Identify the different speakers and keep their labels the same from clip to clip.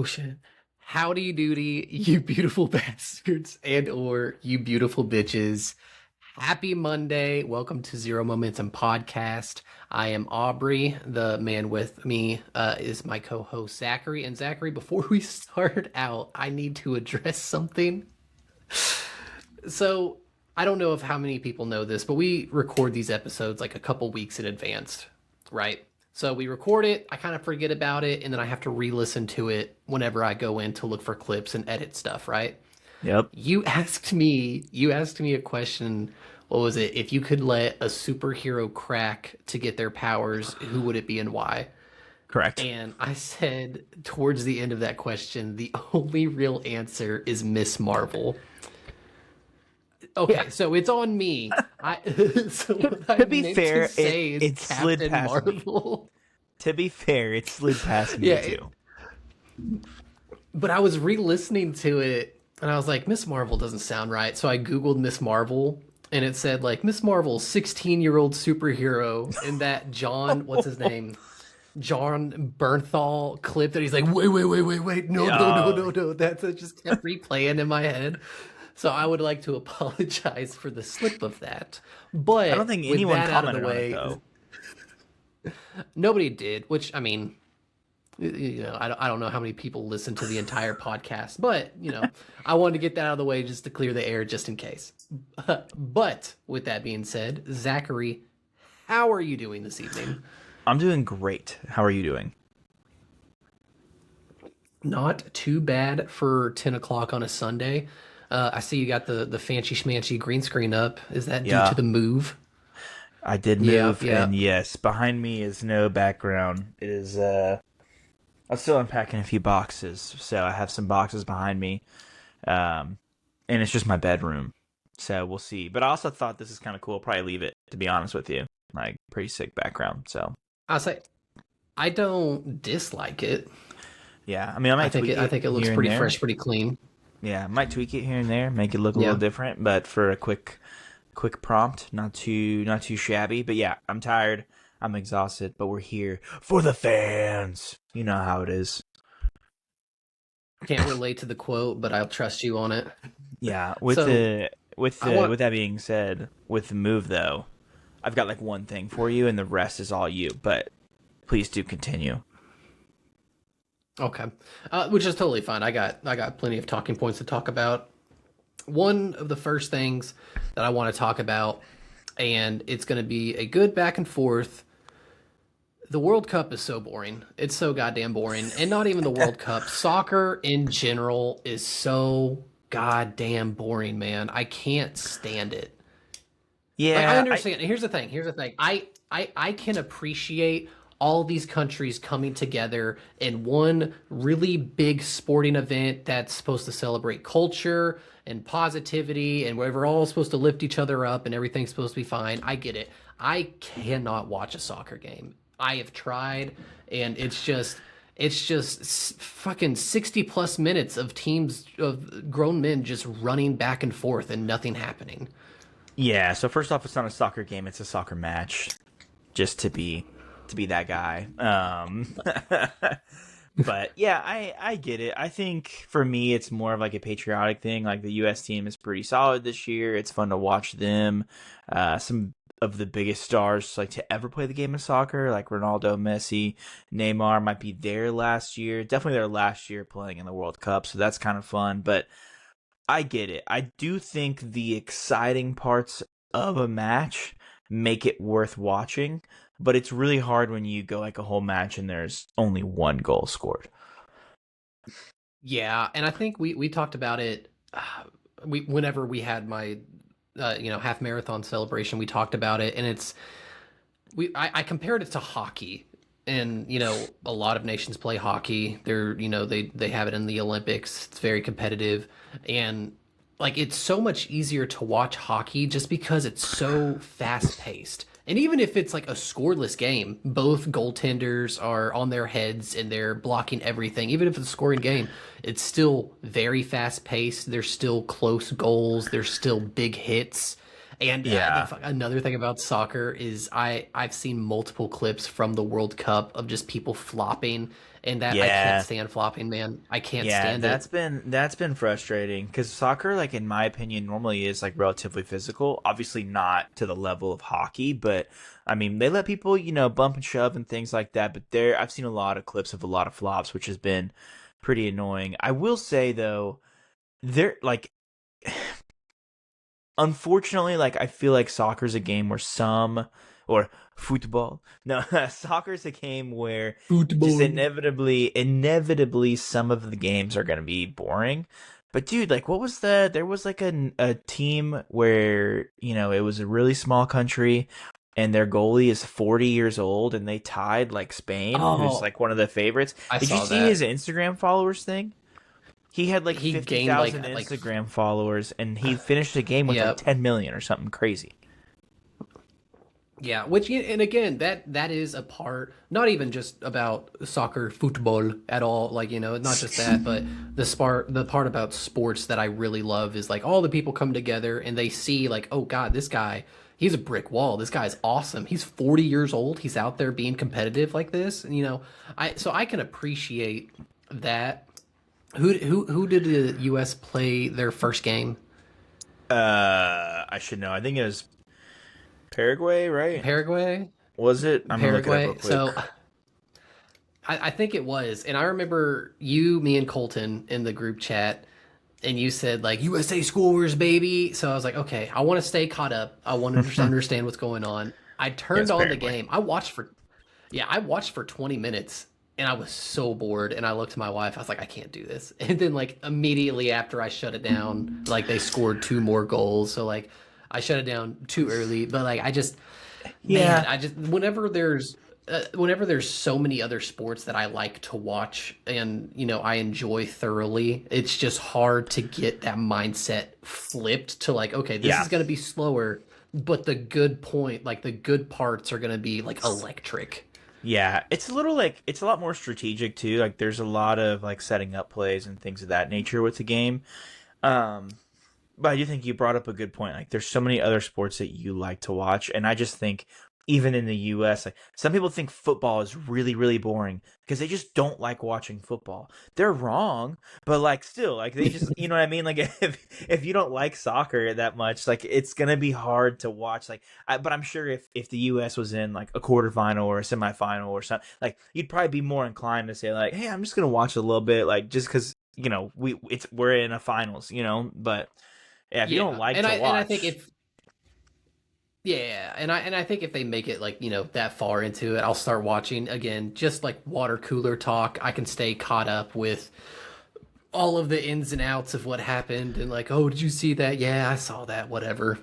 Speaker 1: Ocean. Howdy doody, you beautiful bastards and or you beautiful bitches. Happy Monday. Welcome to Zero Momentum Podcast. I am Aubrey. The man with me is my co-host Zachary. And Zachary, before we start out, I need to address something. So I don't know if how many people know this, but we record these episodes like a couple weeks in advance, right? So we record it, I kind of forget about it, and then I have to re-listen to it whenever I go in to look for clips and edit stuff, right?
Speaker 2: Yep.
Speaker 1: You asked me a question. What was it? If you could let a superhero crack to get their powers, who would it be and why?
Speaker 2: Correct.
Speaker 1: And I said towards the end of that question, the only real answer is Miss Marvel.
Speaker 2: Yeah.
Speaker 1: Okay, so it's on me. I so
Speaker 2: To,
Speaker 1: what I
Speaker 2: to be
Speaker 1: meant to
Speaker 2: fair, it
Speaker 1: say is
Speaker 2: it slid
Speaker 1: Captain
Speaker 2: past me.
Speaker 1: Marvel.
Speaker 2: To be fair, it slid past
Speaker 1: Yeah,
Speaker 2: me too.
Speaker 1: but I was re-listening to it and I was like, Miss Marvel doesn't sound right. So I Googled Miss Marvel and it said like Miss Marvel, 16-year-old superhero, and that John, what's his name? John Bernthal clip that he's like, wait, no, no, no,
Speaker 2: Oh,
Speaker 1: no, no. That's it just kept replaying in my head. So I would like to apologize for the slip of that.
Speaker 2: I don't
Speaker 1: But
Speaker 2: think
Speaker 1: with
Speaker 2: anyone
Speaker 1: that out of the
Speaker 2: commented on it
Speaker 1: way,
Speaker 2: though.
Speaker 1: nobody did, which I mean, I don't know how many people listen to the entire podcast, but I wanted to get that out of the way just to clear the air just in case. But with that being said, Zachary, how are you doing this evening?
Speaker 2: I'm doing great. How are you doing?
Speaker 1: Not too bad for 10 o'clock on a Sunday. I see you got the fancy schmancy green screen up. Is that due to
Speaker 2: Yeah,
Speaker 1: the move?
Speaker 2: I did
Speaker 1: Yeah,
Speaker 2: move,
Speaker 1: yeah.
Speaker 2: and yes, behind me is no background. It is. I'm still unpacking a few boxes, so I have some boxes behind me, um, and it's just my bedroom. So we'll see. But I also thought this is kind of cool. Probably leave it, to be honest with you. Like pretty sick background. So
Speaker 1: I'll say I don't dislike it.
Speaker 2: yeah, I mean, I
Speaker 1: I
Speaker 2: might
Speaker 1: think
Speaker 2: tweak
Speaker 1: it I
Speaker 2: it
Speaker 1: think it looks
Speaker 2: here and
Speaker 1: pretty
Speaker 2: there.
Speaker 1: fresh, pretty clean.
Speaker 2: Yeah, might tweak it here and there, make it look a little
Speaker 1: Yeah.
Speaker 2: different, but for a quick prompt, not too shabby. But yeah, I'm tired, I'm exhausted, but we're here for the fans. You know how it is.
Speaker 1: Can't relate to the quote, but I'll trust you on it.
Speaker 2: Yeah,
Speaker 1: So I want
Speaker 2: with that being said, with the move though, I've got like one thing for you, and the rest is all you. But please do continue.
Speaker 1: okay, which is totally fine. I got plenty of talking points to talk about. One of the first things that I want to talk about, and it's going to be a good back and forth. The World Cup is so boring. It's so goddamn boring, and not even the World Cup. Soccer in general is so goddamn boring, man. I can't stand it. Like I
Speaker 2: Yeah, I
Speaker 1: understand. Here's the thing. Here's the thing. I can appreciate all these countries coming together in one really big sporting event that's supposed to celebrate culture and positivity and where we're all supposed to lift each other up and everything's supposed to be fine. I get it. I cannot watch a soccer game. I have tried and it's just fucking 60 plus minutes of teams of grown men just running back and forth and nothing happening.
Speaker 2: yeah. So first off, it's not a soccer game; it's a soccer match. Just to be that guy. But yeah, I get it. I think for me, it's more of like a patriotic thing. Like the U.S. team is pretty solid this year. It's fun to watch them. Some of the biggest stars like to ever play the game of soccer, like Ronaldo, Messi, Neymar, might be there last year. Definitely their last year playing in the World Cup, so that's kind of fun. But I get it. I do think the exciting parts of a match make it worth watching, but it's really hard when you go like a whole match and there's only one goal scored.
Speaker 1: Yeah, and I think we talked about it. We whenever we had my half marathon celebration, we talked about it, and I compared it to hockey, and a lot of nations play hockey. They have it in the Olympics. It's very competitive, and like it's so much easier to watch hockey just because it's so fast paced. And even if it's like a scoreless game, both goaltenders are on their heads and they're blocking everything. Even if it's a scoring game, it's still very fast paced. There's still close goals. There's still big hits. And
Speaker 2: Yeah.
Speaker 1: another thing about soccer is I've seen multiple clips from the World Cup of just people flopping and that I can't
Speaker 2: Yeah.
Speaker 1: stand flopping, man. I can't
Speaker 2: Yeah,
Speaker 1: stand it.
Speaker 2: that's been frustrating because soccer, like in my opinion, normally is like relatively physical. Obviously, not to the level of hockey, but I mean, they let people, bump and shove and things like that. But there, I've seen a lot of clips of a lot of flops, which has been pretty annoying. I will say though, there like unfortunately, like I feel like soccer's a game where some or football. No, soccer's a game where just
Speaker 1: Football.
Speaker 2: inevitably some of the games are going to be boring. But dude, like what was there was like a team where, it was a really small country and their goalie is 40 years old and they tied like Spain, who's
Speaker 1: Oh,
Speaker 2: like one of the favorites.
Speaker 1: I
Speaker 2: Did you
Speaker 1: saw
Speaker 2: see his
Speaker 1: that.
Speaker 2: Instagram followers thing? He had like
Speaker 1: He gained
Speaker 2: 50,000
Speaker 1: like
Speaker 2: Instagram followers and he finished the game with like
Speaker 1: yep.
Speaker 2: 10 million or something crazy.
Speaker 1: Yeah, which and again that is a part not even just about soccer football at all, like not just that, but the part about sports that I really love is like all the people come together and they see like, oh god, this guy, he's a brick wall. This guy's awesome. He's 40 years old. He's out there being competitive like this. And, I can appreciate that. Who did the US play their first game?
Speaker 2: I should know. I think it was Paraguay, right?
Speaker 1: Paraguay?
Speaker 2: Was it? I'm gonna look it up real
Speaker 1: Paraguay.
Speaker 2: quick.
Speaker 1: So I think it was, and I remember you, me, and Colton in the group chat, and you said like USA scores, baby. So I was like, okay, I want to stay caught up. I want to understand what's going on. I turned
Speaker 2: Yes,
Speaker 1: on the
Speaker 2: Paraguay.
Speaker 1: game. I watched for 20 minutes, and I was so bored. And I looked to my wife. I was like, I can't do this. And then like immediately after I shut it down, like they scored two more goals. So like I shut it down too early. But like man,
Speaker 2: Yeah,
Speaker 1: whenever there's so many other sports that I like to watch and I enjoy thoroughly, it's just hard to get that mindset flipped to like, okay, this
Speaker 2: yeah,
Speaker 1: is going to be slower, but the good parts are going to be like electric.
Speaker 2: yeah. It's a lot more strategic too. Like there's a lot of like setting up plays and things of that nature with the game. Um, But I do think you brought up a good point. Like, there's so many other sports that you like to watch, and I just think even in the U.S., like some people think football is really, really boring because they just don't like watching football. They're wrong, but like still, like they just, you know what I mean? Like if you don't like soccer that much, like it's gonna be hard to watch. But I'm sure if the U.S. was in like a quarterfinal or a semifinal or something, like you'd probably be more inclined to say like, hey, I'm just gonna watch a little bit, like just because we're in a finals, but. Yeah, if you don't
Speaker 1: Yeah,
Speaker 2: like
Speaker 1: and
Speaker 2: to
Speaker 1: I think
Speaker 2: watch,
Speaker 1: if yeah, and I think if they make it like that far into it, I'll start watching again. Just like water cooler talk, I can stay caught up with all of the ins and outs of what happened and like, oh, did you see that? Yeah, I saw that. Whatever.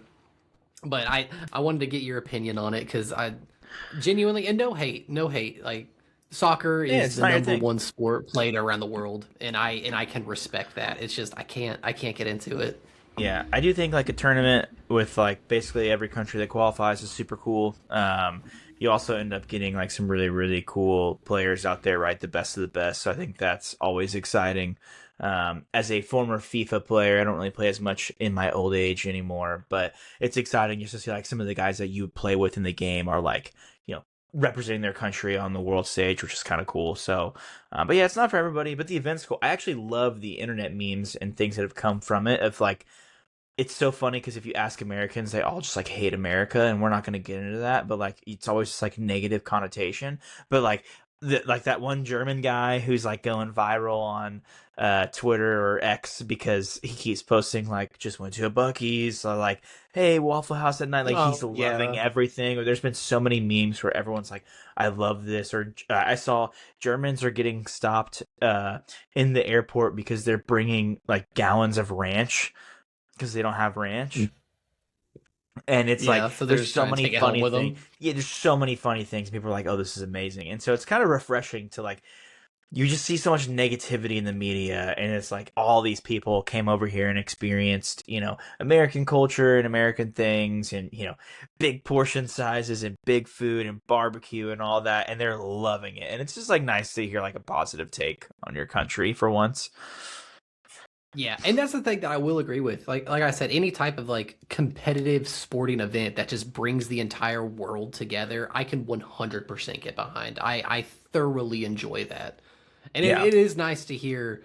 Speaker 1: But I wanted to get your opinion on it because I genuinely, and no hate, no hate. Like soccer
Speaker 2: yeah,
Speaker 1: is
Speaker 2: it's
Speaker 1: the
Speaker 2: not your
Speaker 1: number
Speaker 2: thing.
Speaker 1: one sport played around the world, and I can respect that. It's just I can't get into it.
Speaker 2: Yeah, I do think like a tournament with like basically every country that qualifies is super cool. You also end up getting like some really really cool players out there, right? The best of the best. So I think that's always exciting. As a former FIFA player, I don't really play as much in my old age anymore, but it's exciting just to see like some of the guys that you play with in the game are like representing their country on the world stage, which is kind of cool. So, but yeah, it's not for everybody, but the event's cool. I actually love the internet memes and things that have come from it. Of like it's so funny because if you ask Americans, they all just like hate America, and we're not going to get into that. But like, it's always just like negative connotation. But like, like that one German guy who's like going viral on Twitter or X because he keeps posting like just went to a Bucky's, or like hey Waffle House at night. Like he's
Speaker 1: Oh
Speaker 2: loving
Speaker 1: yeah.
Speaker 2: everything. Or there's been so many memes where everyone's like, I love this. Or I saw Germans are getting stopped in the airport because they're bringing like gallons of ranch because they don't have ranch. And it's like
Speaker 1: Yeah, so they're
Speaker 2: there's
Speaker 1: just
Speaker 2: so
Speaker 1: trying to
Speaker 2: many
Speaker 1: take it home
Speaker 2: funny
Speaker 1: with
Speaker 2: things.
Speaker 1: them.
Speaker 2: Yeah, there's so many funny things. People are like, "Oh, this is amazing," and so it's kind of refreshing to like you just see so much negativity in the media, and it's like all these people came over here and experienced American culture and American things, and big portion sizes and big food and barbecue and all that, and they're loving it, and it's just like nice to hear like a positive take on your country for once.
Speaker 1: Yeah, and that's the thing that I will agree with. Like I said, any type of like competitive sporting event that just brings the entire world together, I can 100% get behind. I thoroughly enjoy that. And
Speaker 2: Yeah.
Speaker 1: it is nice to hear,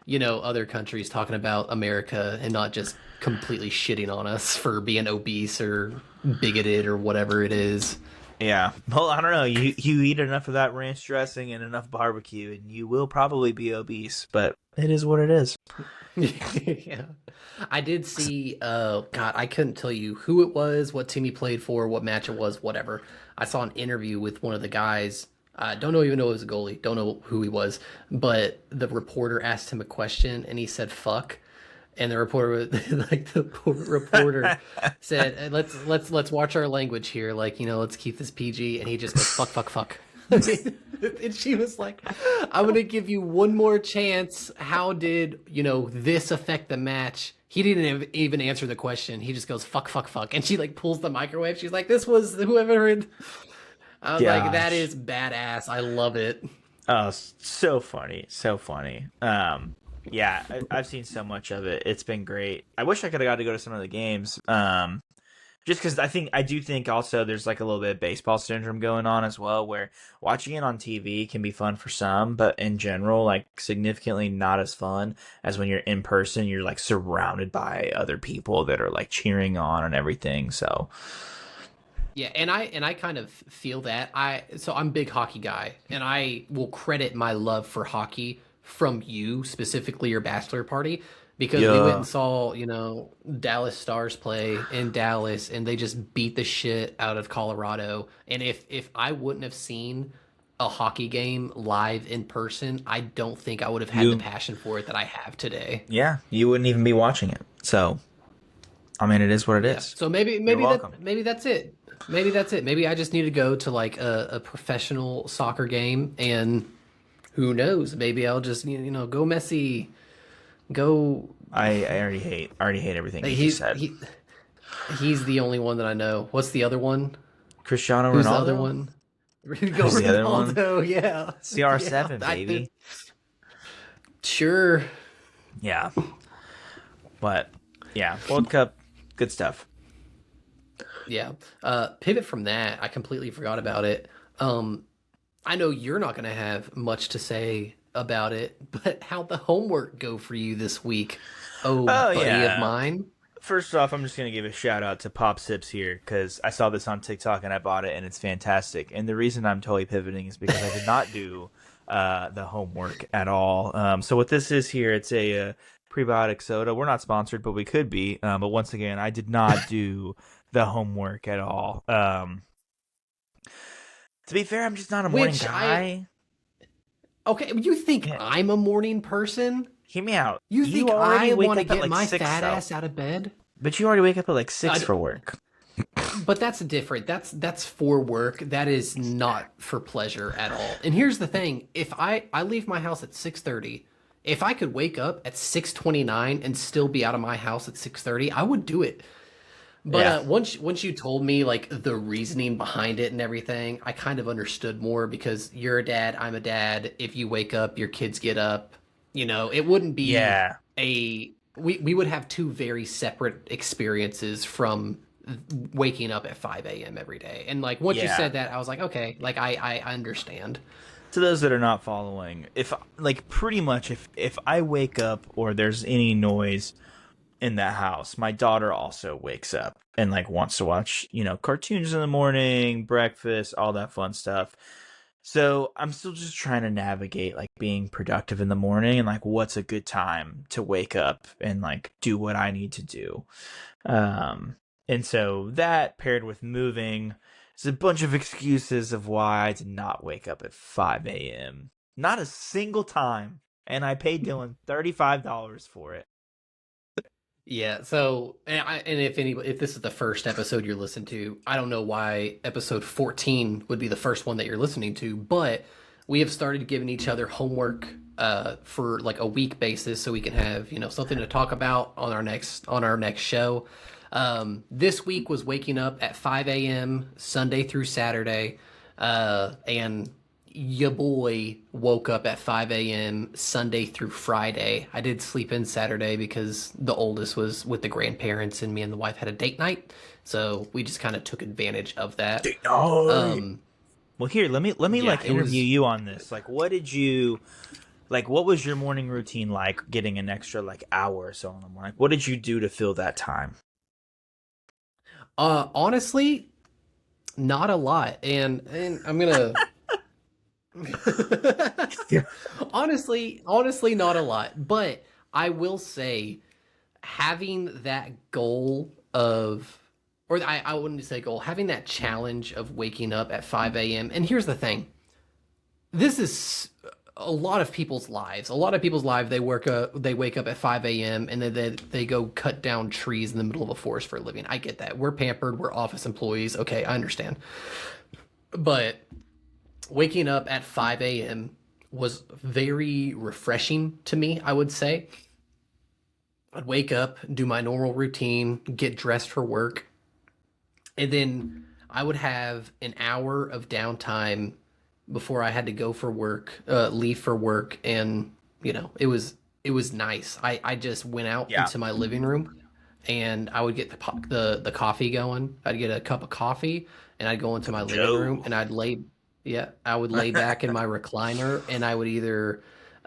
Speaker 1: other countries talking about America and not just completely shitting on us for being obese or bigoted or whatever it is.
Speaker 2: Yeah. Well, I don't know. You eat enough of that ranch dressing and enough barbecue, and you will probably be obese. But it is what it is.
Speaker 1: Yeah. I did see God, I couldn't tell you who it was, what team he played for, what match it was, whatever. I saw an interview with one of the guys. Don't know even know it was a goalie. Don't know who he was, but the reporter asked him a question and he said fuck. And the reporter was like the reporter said, let's watch our language here, like, let's keep this PG, and he just goes fuck fuck fuck. And she was like, I'm gonna give you one more chance. How did this affect the match? He didn't even answer the question. He just goes fuck fuck fuck, and she like pulls the microwave. She's like, this was whoever. I was like, that
Speaker 2: Gosh.
Speaker 1: is badass. I love it.
Speaker 2: Oh, so funny. So funny. Yeah, I've seen so much of it. It's been great. I wish I could have got to go to some of the games. Just because I do think also there's like a little bit of baseball syndrome going on as well, where watching it on TV can be fun for some, but in general, like significantly not as fun as when you're in person. You're like surrounded by other people that are like cheering on and everything. So
Speaker 1: Yeah, and I kind of feel that. I'm a big hockey guy, and I will credit my love for hockey from you, specifically your bachelor party, because we went
Speaker 2: yeah,
Speaker 1: and saw, Dallas Stars play in Dallas, and they just beat the shit out of Colorado. And if I wouldn't have seen a hockey game live in person, I don't think I would have had the
Speaker 2: you
Speaker 1: passion for it that I have today.
Speaker 2: yeah, you wouldn't even be watching it. So I mean, it is what it
Speaker 1: Yeah.
Speaker 2: is.
Speaker 1: So maybe
Speaker 2: You're
Speaker 1: maybe
Speaker 2: welcome.
Speaker 1: that maybe that's it. Maybe that's it. Maybe I just need to go to like a professional soccer game, and who knows? Maybe I'll just go Messi, go.
Speaker 2: I already hate everything you just
Speaker 1: He's
Speaker 2: said.
Speaker 1: he's the only one that I know. What's the other one?
Speaker 2: Cristiano
Speaker 1: Who's the other
Speaker 2: Ronaldo?
Speaker 1: one? Go
Speaker 2: Who's the other one?
Speaker 1: Ronaldo. Yeah, yeah.
Speaker 2: CR7, baby.
Speaker 1: Sure.
Speaker 2: Yeah. But yeah, World Cup, good stuff.
Speaker 1: Yeah. Pivot from that. I completely forgot about it. I know you're not going to have much to say about it, but how'd the homework go for you this week? Oh,
Speaker 2: Oh
Speaker 1: buddy of
Speaker 2: yeah.
Speaker 1: mine.
Speaker 2: First off, I'm just gonna give a shout out to Pop Sips here because I saw this on TikTok and I bought it and it's fantastic. And the reason I'm totally pivoting is because I did not do the homework at all. So what this is here, it's a prebiotic soda. We're not sponsored, but we could be. But once again, I did not do the homework at all. To be fair, I'm just not a morning
Speaker 1: Which I
Speaker 2: guy.
Speaker 1: Okay, you think
Speaker 2: Yeah,
Speaker 1: I'm a morning person?
Speaker 2: hear me out.
Speaker 1: You
Speaker 2: You
Speaker 1: think
Speaker 2: already
Speaker 1: I
Speaker 2: wake
Speaker 1: want to
Speaker 2: up at
Speaker 1: get
Speaker 2: like
Speaker 1: my
Speaker 2: six
Speaker 1: fat
Speaker 2: though,
Speaker 1: ass out of bed?
Speaker 2: but you already wake up at like
Speaker 1: I
Speaker 2: six
Speaker 1: d
Speaker 2: for work.
Speaker 1: but that's different. That's for work. That is not for pleasure at all. And here's the thing: if I leave my house at 6:30, if I could wake up at 6:29 and still be out of my house at 6:30, I would do it. But
Speaker 2: Yeah,
Speaker 1: once you told me like the reasoning behind it and everything, I kind of understood more because you're a dad, I'm a dad. If you wake up, your kids get up. It wouldn't be
Speaker 2: yeah,
Speaker 1: we would have two very separate experiences from waking up at 5 a.m. every day. And like once you
Speaker 2: yeah.
Speaker 1: said that, I was like, okay, like I understand.
Speaker 2: To those that are not following, if like pretty much if I wake up or there's any noise in that house, my daughter also wakes up and like wants to watch, cartoons in the morning, breakfast, all that fun stuff. So I'm still just trying to navigate like being productive in the morning and like what's a good time to wake up and like do what I need to do. And so that paired with moving is a bunch of excuses of why I did not wake up at 5 a.m. Not a single time. And I paid Dylan $35 for it.
Speaker 1: Yeah. So, and if this is the first episode you're listening to, I don't know why episode 14 would be the first one that you're listening to, but we have started giving each other homework for like a week basis so we can have something to talk about on our next show. This week was waking up at 5 a.m. Sunday through Saturday, and your boy woke up at 5 a.m. Sunday through Friday. I did sleep in Saturday because the oldest was with the grandparents and me and the wife had a date night. So we just kind of took advantage of that.
Speaker 2: No.
Speaker 1: Um,
Speaker 2: Well, here, let me
Speaker 1: yeah,
Speaker 2: like
Speaker 1: it
Speaker 2: interview
Speaker 1: was.
Speaker 2: you on this. Like, what did you Like, what was your morning routine like? Getting an extra like hour or so in the morning. What did you do to fill that time?
Speaker 1: Honestly, not a lot, and I'm gonna
Speaker 2: Yeah.
Speaker 1: honestly, not a lot. But I will say, having that goal of, or I wouldn't say goal, having that challenge of waking up at 5 a.m. And here's the thing: this is a lot of people's lives. A lot of people's lives, they wake up at 5 a.m. and then they go cut down trees in the middle of a forest for a living. I get that. We're pampered. We're office employees. Okay, I understand. But waking up at 5 a.m. was very refreshing to me, I would say. I'd wake up, do my normal routine, get dressed for work, and then I would have an hour of downtime before I had to go for work, leave for work, and it was nice. I just went out
Speaker 2: Yeah.
Speaker 1: into my living room, and I would get the coffee going. I'd get a cup of coffee, and I'd go into
Speaker 2: Cup
Speaker 1: my
Speaker 2: of
Speaker 1: living room,
Speaker 2: Joe.
Speaker 1: and I would lay back in my recliner, and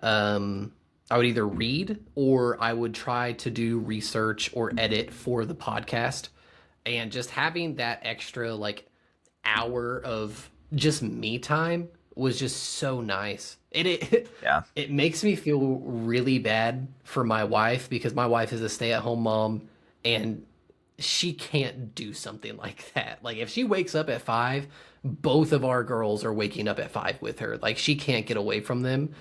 Speaker 1: um, I would either read or I would try to do research or edit for the podcast, and just having that extra like hour of just me time was just so nice.
Speaker 2: Yeah.
Speaker 1: It makes me feel really bad for my wife because my wife is a stay-at-home mom and she can't do something like that. Like if she wakes up at 5, both of our girls are waking up at 5 with her. Like she can't get away from them.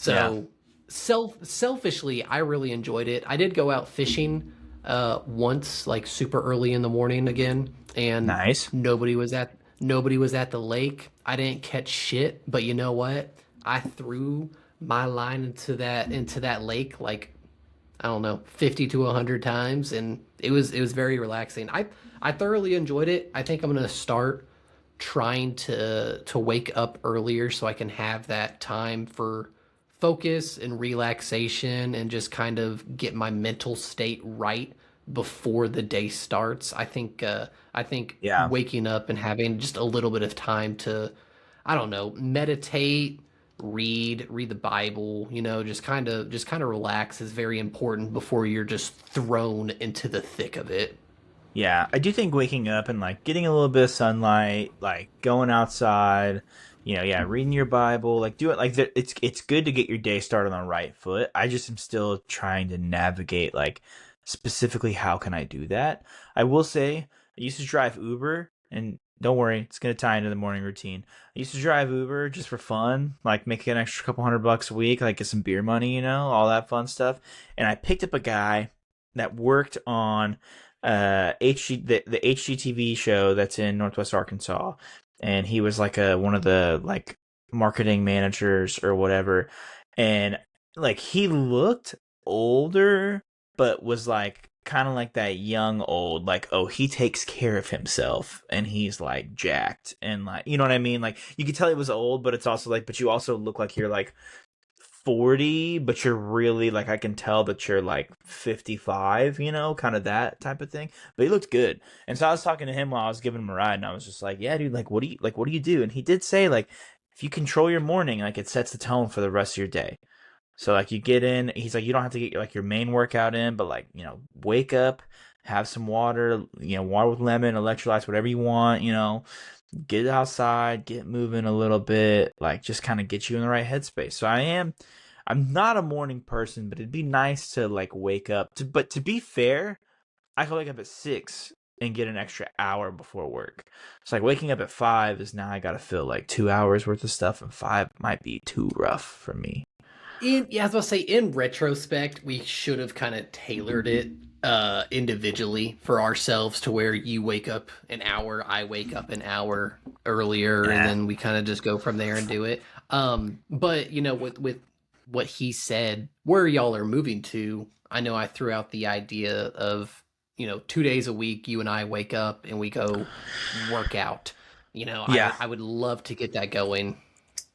Speaker 2: Yeah.
Speaker 1: So selfishly, I really enjoyed it. I did go out fishing once, like super early in the morning again, and
Speaker 2: Nice.
Speaker 1: nobody was at the lake. I didn't catch shit, but you know what? I threw my line into that lake like I don't know, 50 to 100 times, and it was very relaxing. I thoroughly enjoyed it. I think I'm going to start trying to wake up earlier so I can have that time for focus and relaxation and just kind of get my mental state right before the day starts. I think
Speaker 2: Yeah.
Speaker 1: waking up and having just a little bit of time to, I don't know, meditate, read the Bible, just kind of relax is very important before you're just thrown into the thick of it.
Speaker 2: Yeah, I do think waking up and like getting a little bit of sunlight, like going outside, yeah, reading your Bible, like do it like that. It's good to get your day started on the right foot. I just am still trying to navigate like specifically how can I do that. I will say I used to drive Uber, and don't worry, it's gonna tie into the morning routine. I used to drive Uber just for fun, like make an extra couple $100 a week, like get some beer money, all that fun stuff. And I picked up a guy that worked on the HGTV show that's in Northwest Arkansas, and he was like a one of the like marketing managers or whatever, and like he looked older, but was like kind of like that young old, like, oh, he takes care of himself and he's like jacked and like, you know what I mean, like you could tell he was old, but it's also like, but you also look like you're like 40, but you're really like, I can tell that you're like 55, kind of that type of thing. But he looked good. And so I was talking to him while I was giving him a ride, and I was just like, yeah, dude, like what do you do? And he did say like if you control your morning, like it sets the tone for the rest of your day. So like you get in, he's like, you don't have to get like your main workout in, but like, wake up, have some water, water with lemon, electrolytes, whatever you want, get outside, get moving a little bit, like just kind of get you in the right headspace. So I'm not a morning person, but it'd be nice to like wake up. But to be fair, I could wake up at 6 and get an extra hour before work. It's like waking up at 5 is now I got to fill like 2 hours worth of stuff, and 5 might be too rough for me.
Speaker 1: Yeah, I was about to say, in retrospect, we should have kind of tailored it individually for ourselves to where you wake up an hour, I wake up an hour earlier, and
Speaker 2: Yeah.
Speaker 1: then we kind of just go from there and do it. But with what he said, where y'all are moving to, I know I threw out the idea of 2 days a week, you and I wake up and we go work out.
Speaker 2: Yeah.
Speaker 1: I would love to get that going.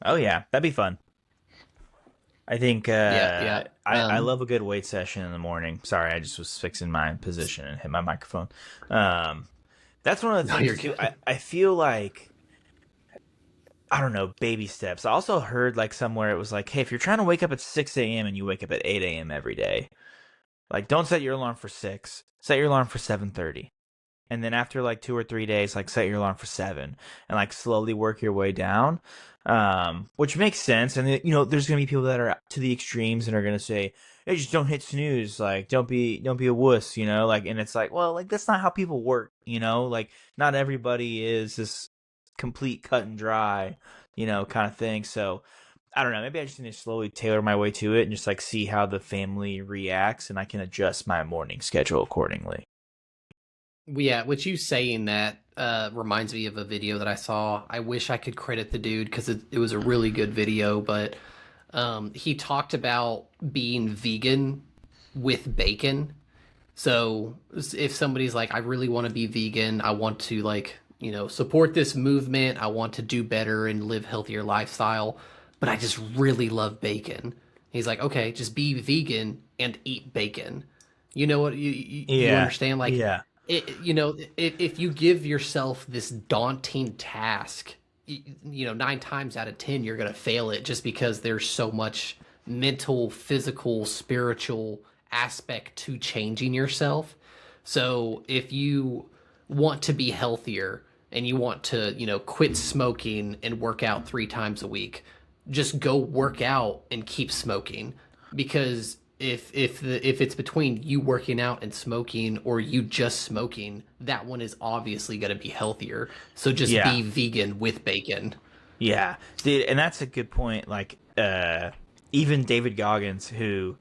Speaker 2: Oh yeah, that'd be fun. I think
Speaker 1: Yeah, yeah.
Speaker 2: I love a good weight session in the morning. Sorry, I just was fixing my position and hit my microphone. Um, that's one of the
Speaker 1: No,
Speaker 2: things
Speaker 1: you're
Speaker 2: too.
Speaker 1: good.
Speaker 2: I feel like I don't know, baby steps. I also heard like somewhere it was like, hey, if you're trying to wake up at 6 a.m. and you wake up at 8 a.m. every day, like don't set your alarm for 6, set your alarm for 7:30. And then after like 2 or 3 days, like set your alarm for 7 and like slowly work your way down. Which makes sense. And there's gonna be people that are to the extremes and are gonna say, hey, just don't hit snooze, like don't be a wuss, like, and it's like, well, like that's not how people work, like not everybody is this complete cut and dry, kind of thing. So I don't know. Maybe I just need to slowly tailor my way to it and just like see how the family reacts, and I can adjust my morning schedule accordingly.
Speaker 1: Yeah, what you saying that reminds me of a video that I saw. I wish I could credit the dude because it was a really good video, but he talked about being vegan with bacon. So if somebody's like, I really want to be vegan, I want to like, support this movement, I want to do better and live healthier lifestyle, but I just really love bacon. He's like, okay, just be vegan and eat bacon. You know what? You
Speaker 2: Yeah,
Speaker 1: understand? Like,
Speaker 2: yeah,
Speaker 1: if you give yourself this daunting task, 9 times out of 10 you're gonna fail it just because there's so much mental, physical, spiritual aspect to changing yourself. So if you want to be healthier and you want to, quit smoking and work out 3 times a week, just go work out and keep smoking. Because if it's between you working out and smoking or you just smoking, that one is obviously going to be healthier. So just
Speaker 2: yeah.
Speaker 1: be vegan with bacon.
Speaker 2: Yeah, dude, and that's a good point. Like, even David Goggins, who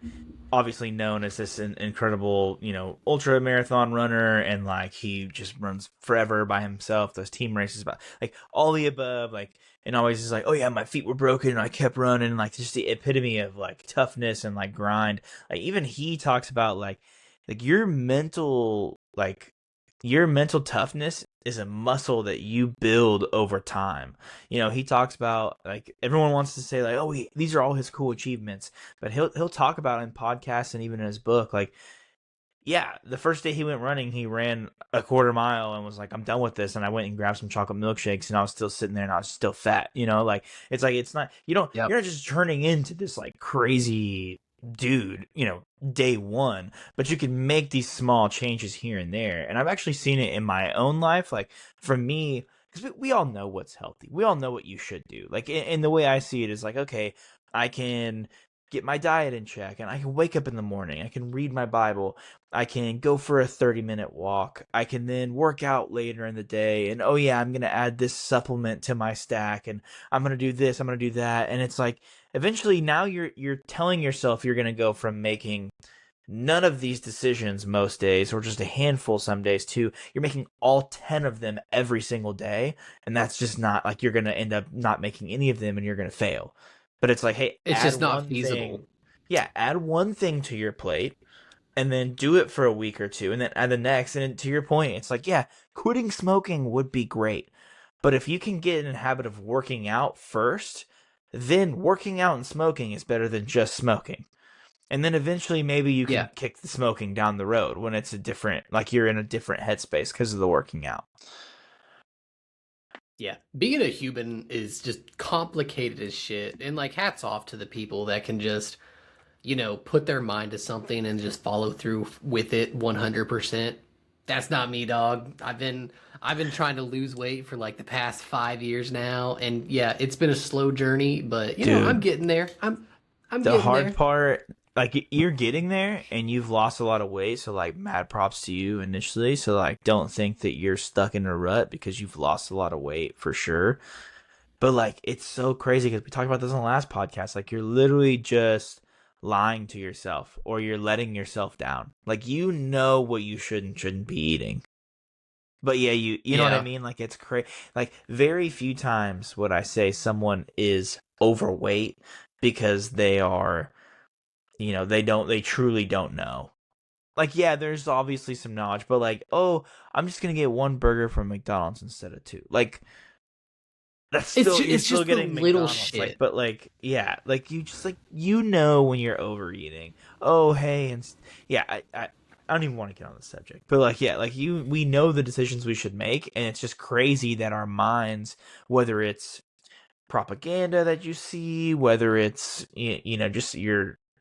Speaker 2: obviously known as this incredible, ultra marathon runner, and like he just runs forever by himself. Those team races, about like all the above, like, and always is like, oh yeah, my feet were broken, and I kept running. Like, just the epitome of like toughness and like grind. Like, even he talks about like your mental toughness is a muscle that you build over time. He talks about like everyone wants to say like, oh, these are all his cool achievements, but he'll talk about in podcasts and even in his book like, yeah, the first day he went running, he ran a quarter mile and was like, I'm done with this. And I went and grabbed some chocolate milkshakes and I was still sitting there and I was still fat, like it's not,
Speaker 1: Yep.
Speaker 2: you're not just turning into this like crazy dude, day one, but you can make these small changes here and there. And I've actually seen it in my own life. Like for me, because we all know what's healthy. We all know what you should do. Like, and the way I see it is like, okay, I can get my diet in check and I can wake up in the morning. I can read my Bible. I can go for a 30-minute walk. I can then work out later in the day. And oh yeah, I'm going to add this supplement to my stack and I'm going to do this, I'm going to do that. And it's like eventually now you're telling yourself you're going to go from making none of these decisions most days or just a handful some days too. You're making all 10 of them every single day, and that's just not like you're going to end up not making any of them and you're going to fail. But it's like, hey,
Speaker 1: It's
Speaker 2: add
Speaker 1: just not
Speaker 2: one
Speaker 1: feasible.
Speaker 2: thing. Yeah, add one thing to your plate and then do it for a week or two and then add the next. And to your point, it's like, yeah, quitting smoking would be great. But if you can get in a habit of working out first, then working out and smoking is better than just smoking. And then eventually maybe you
Speaker 1: Yeah.
Speaker 2: can kick the smoking down the road when it's a different, like you're in a different headspace because of the working out.
Speaker 1: Yeah. Being a human is just complicated as shit. And like hats off to the people that can just, put their mind to something and just follow through with it 100%. That's not me, dog. I've been trying to lose weight for like the past 5 years now, and yeah, it's been a slow journey, but I'm
Speaker 2: Dude,
Speaker 1: getting there. I'm
Speaker 2: the
Speaker 1: getting
Speaker 2: hard
Speaker 1: there.
Speaker 2: part, like you're getting there and you've lost a lot of weight. So like mad props to you initially. So like don't think that you're stuck in a rut because you've lost a lot of weight for sure. But like it's so crazy because we talked about this on the last podcast. Like you're literally just lying to yourself or you're letting yourself down. Like what you should and shouldn't be eating. But yeah, you know what I
Speaker 1: Yeah.
Speaker 2: mean? Like it's crazy. Like very few times would I say someone is overweight because they truly don't know. Like yeah, there's obviously some knowledge, but like, oh, I'm just gonna get one burger from McDonald's instead of two. Like that's
Speaker 1: It's
Speaker 2: still
Speaker 1: just,
Speaker 2: you're
Speaker 1: it's
Speaker 2: still
Speaker 1: just the
Speaker 2: getting
Speaker 1: little
Speaker 2: McDonald's. Like,
Speaker 1: shit.
Speaker 2: but like yeah, like you just like when you're overeating. Oh hey, and yeah, I don't even want to get on the subject, but like yeah, like we know the decisions we should make, and it's just crazy that our minds, whether it's propaganda that you see, whether it's just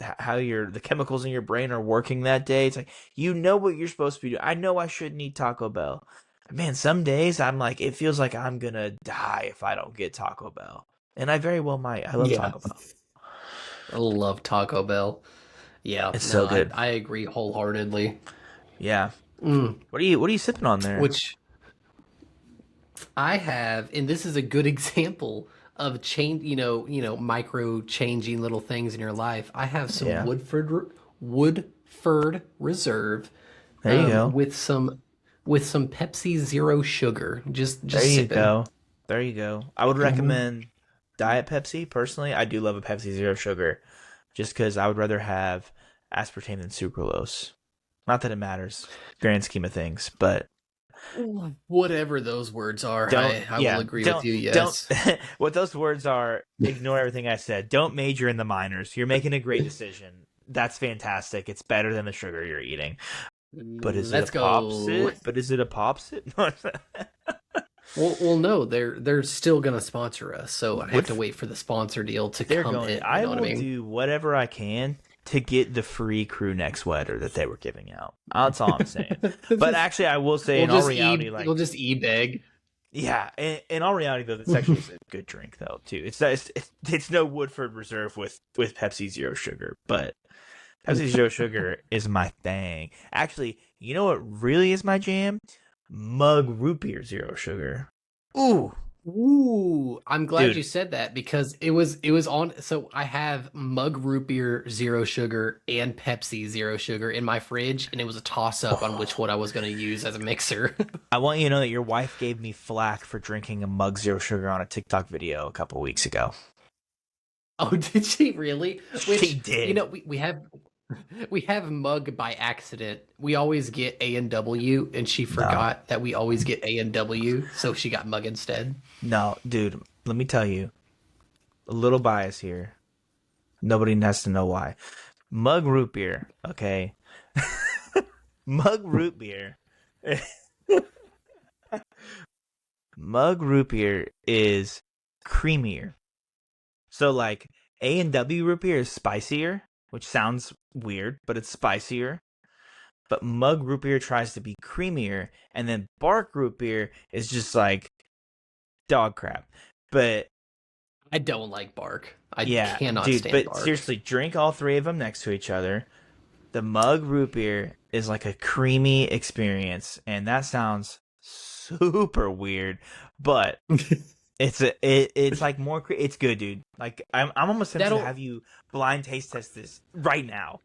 Speaker 2: how the chemicals in your brain are working that day. It's like what you're supposed to be doing. I know I shouldn't eat Taco Bell. Man, some days I'm like, it feels like I'm gonna die if I don't get Taco Bell, and I very well might. I love
Speaker 1: Yeah.
Speaker 2: Taco Bell.
Speaker 1: I love Taco Bell. Yeah,
Speaker 2: It's
Speaker 1: no,
Speaker 2: so
Speaker 1: I
Speaker 2: good.
Speaker 1: I agree wholeheartedly.
Speaker 2: Yeah.
Speaker 1: Mm.
Speaker 2: What are you sipping on there?
Speaker 1: Which I have, and this is a good example of change, micro changing little things in your life. I have some
Speaker 2: Yeah.
Speaker 1: Woodford Reserve,
Speaker 2: There you go.
Speaker 1: with some Pepsi Zero Sugar.
Speaker 2: There
Speaker 1: Just
Speaker 2: you
Speaker 1: sipping.
Speaker 2: go. There you go. I would
Speaker 1: Mhm.
Speaker 2: recommend Diet Pepsi. Personally, I do love a Pepsi Zero Sugar, just because I would rather have aspartame than sucralose. Not that it matters, grand scheme of things, but
Speaker 1: Whatever those words are,
Speaker 2: don't.
Speaker 1: I will
Speaker 2: Yeah,
Speaker 1: agree with you.
Speaker 2: don't.
Speaker 1: Yes.
Speaker 2: What those words are, ignore everything I said. Don't major in the minors. You're making a great decision. That's fantastic. It's better than the sugar you're eating. But is it a
Speaker 1: Let's
Speaker 2: pop
Speaker 1: go.
Speaker 2: sit? But is it a pop sit?
Speaker 1: Well, no, they're still gonna sponsor us, so I have to
Speaker 2: Would
Speaker 1: wait for the sponsor deal to
Speaker 2: They're
Speaker 1: come
Speaker 2: going
Speaker 1: in.
Speaker 2: to.
Speaker 1: You
Speaker 2: I
Speaker 1: know what I
Speaker 2: will
Speaker 1: mean?
Speaker 2: do whatever I can to get the free crew neck sweater that they were giving out. That's all I'm saying. But actually, I will say,
Speaker 1: we'll
Speaker 2: in all
Speaker 1: just
Speaker 2: reality,
Speaker 1: we'll just beg.
Speaker 2: yeah, in all reality, though, this actually is a good drink, though, too. It's no Woodford Reserve with Pepsi Zero Sugar, but Pepsi Zero Sugar is my thing. Actually, you know what really is my jam? Mug Root Beer Zero Sugar. Ooh,
Speaker 1: Ooh, I'm glad you
Speaker 2: dude.
Speaker 1: said that because it was on. So I have Mug Root Beer Zero Sugar and Pepsi Zero Sugar in my fridge, and it was a toss up on which one I was going to use as a mixer.
Speaker 2: I want you to know that your wife gave me flack for drinking a mug Zero Sugar on a TikTok video a couple weeks ago.
Speaker 1: Oh, did she really?
Speaker 2: She
Speaker 1: Which
Speaker 2: did.
Speaker 1: we have mug by accident. We always get A and W, and she
Speaker 2: No,
Speaker 1: forgot that we always get A and W, so she got mug instead.
Speaker 2: no, dude. Let me tell you, a little bias here. Nobody has to know why. Mug root beer, okay? Mug root beer. Mug root beer is creamier. So like A and W root beer is spicier, which sounds weird, but it's spicier. But mug root beer tries to be creamier, and then bark root beer is just like dog crap. But
Speaker 1: I don't like bark. I
Speaker 2: yeah,
Speaker 1: cannot
Speaker 2: dude,
Speaker 1: stand
Speaker 2: but
Speaker 1: bark.
Speaker 2: seriously, drink all three of them next to each other. The mug root beer is like a creamy experience, and that sounds super weird, but it's like it's good, dude. Like I'm almost tempted to
Speaker 1: That'll.
Speaker 2: have you blind taste test this right now,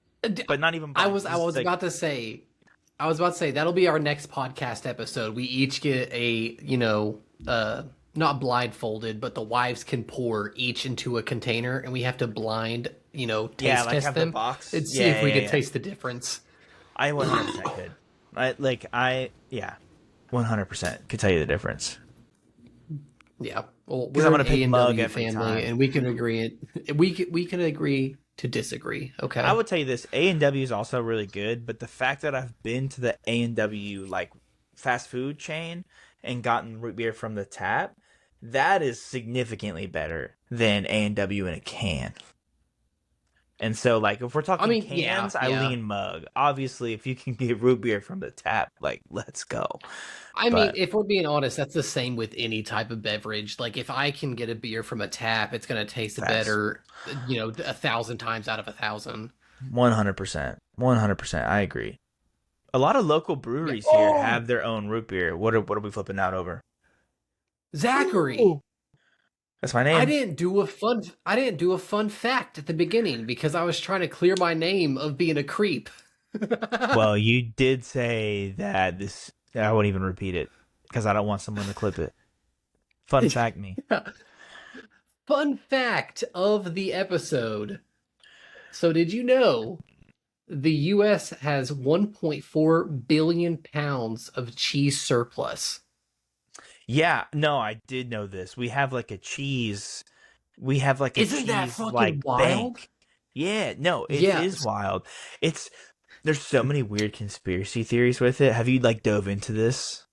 Speaker 2: but not even
Speaker 1: I
Speaker 2: blind.
Speaker 1: was I
Speaker 2: Just
Speaker 1: was
Speaker 2: like
Speaker 1: about to say. I was about to say that'll be our next podcast episode. We each get not blindfolded, but the wives can pour each into a container, and we have to blind,
Speaker 2: yeah,
Speaker 1: taste
Speaker 2: like
Speaker 1: test
Speaker 2: have the
Speaker 1: them
Speaker 2: box.
Speaker 1: and see
Speaker 2: Yeah,
Speaker 1: if we
Speaker 2: yeah,
Speaker 1: could
Speaker 2: yeah.
Speaker 1: taste the difference.
Speaker 2: I 100% could. Yeah, 100% could tell you the difference
Speaker 1: Yeah. Well,
Speaker 2: because I'm
Speaker 1: we're an
Speaker 2: gonna pick
Speaker 1: A and
Speaker 2: mug
Speaker 1: W
Speaker 2: every
Speaker 1: family,
Speaker 2: time.
Speaker 1: and we can agree. We can agree to disagree.
Speaker 2: I
Speaker 1: Okay.
Speaker 2: would tell you this: A and W is also really good, but the fact that I've been to the A and W like fast food chain and gotten root beer from the tap, that is significantly better than A and W in a can. And so, like, if we're
Speaker 1: I
Speaker 2: talking
Speaker 1: mean, yeah,
Speaker 2: cans, I
Speaker 1: yeah.
Speaker 2: lean mug. Obviously, if you can get root beer from the tap, like, let's go.
Speaker 1: I mean,
Speaker 2: But
Speaker 1: if we're being honest, that's the same with any type of beverage. Like, if I can get a beer from a tap, it's going to taste
Speaker 2: facts,
Speaker 1: better, 1,000 times out of 1,000.
Speaker 2: 100%, 100%. I agree. A lot of local
Speaker 1: Yeah.
Speaker 2: breweries here
Speaker 1: Oh,
Speaker 2: have their own root beer. What are we flipping out over?
Speaker 1: Zachary,
Speaker 2: Ooh. That's my
Speaker 1: I
Speaker 2: name.
Speaker 1: didn't do a fun. I didn't do a fun fact at the beginning because I was trying to clear my name of being a creep.
Speaker 2: Well, you did say that this. I won't even repeat it because I don't want someone to clip it. Fun fact, me.
Speaker 1: Fun fact of the episode. So, did you know the U.S. has 1.4 billion pounds of cheese surplus?
Speaker 2: Yeah, no, I did know this. We have like a cheese. We have like a
Speaker 1: Isn't that
Speaker 2: cheese
Speaker 1: fucking
Speaker 2: like
Speaker 1: wild?
Speaker 2: bank. Yeah, no, it
Speaker 1: Yeah.
Speaker 2: is wild. It's There's so many weird conspiracy theories with it. Have you like dove into this?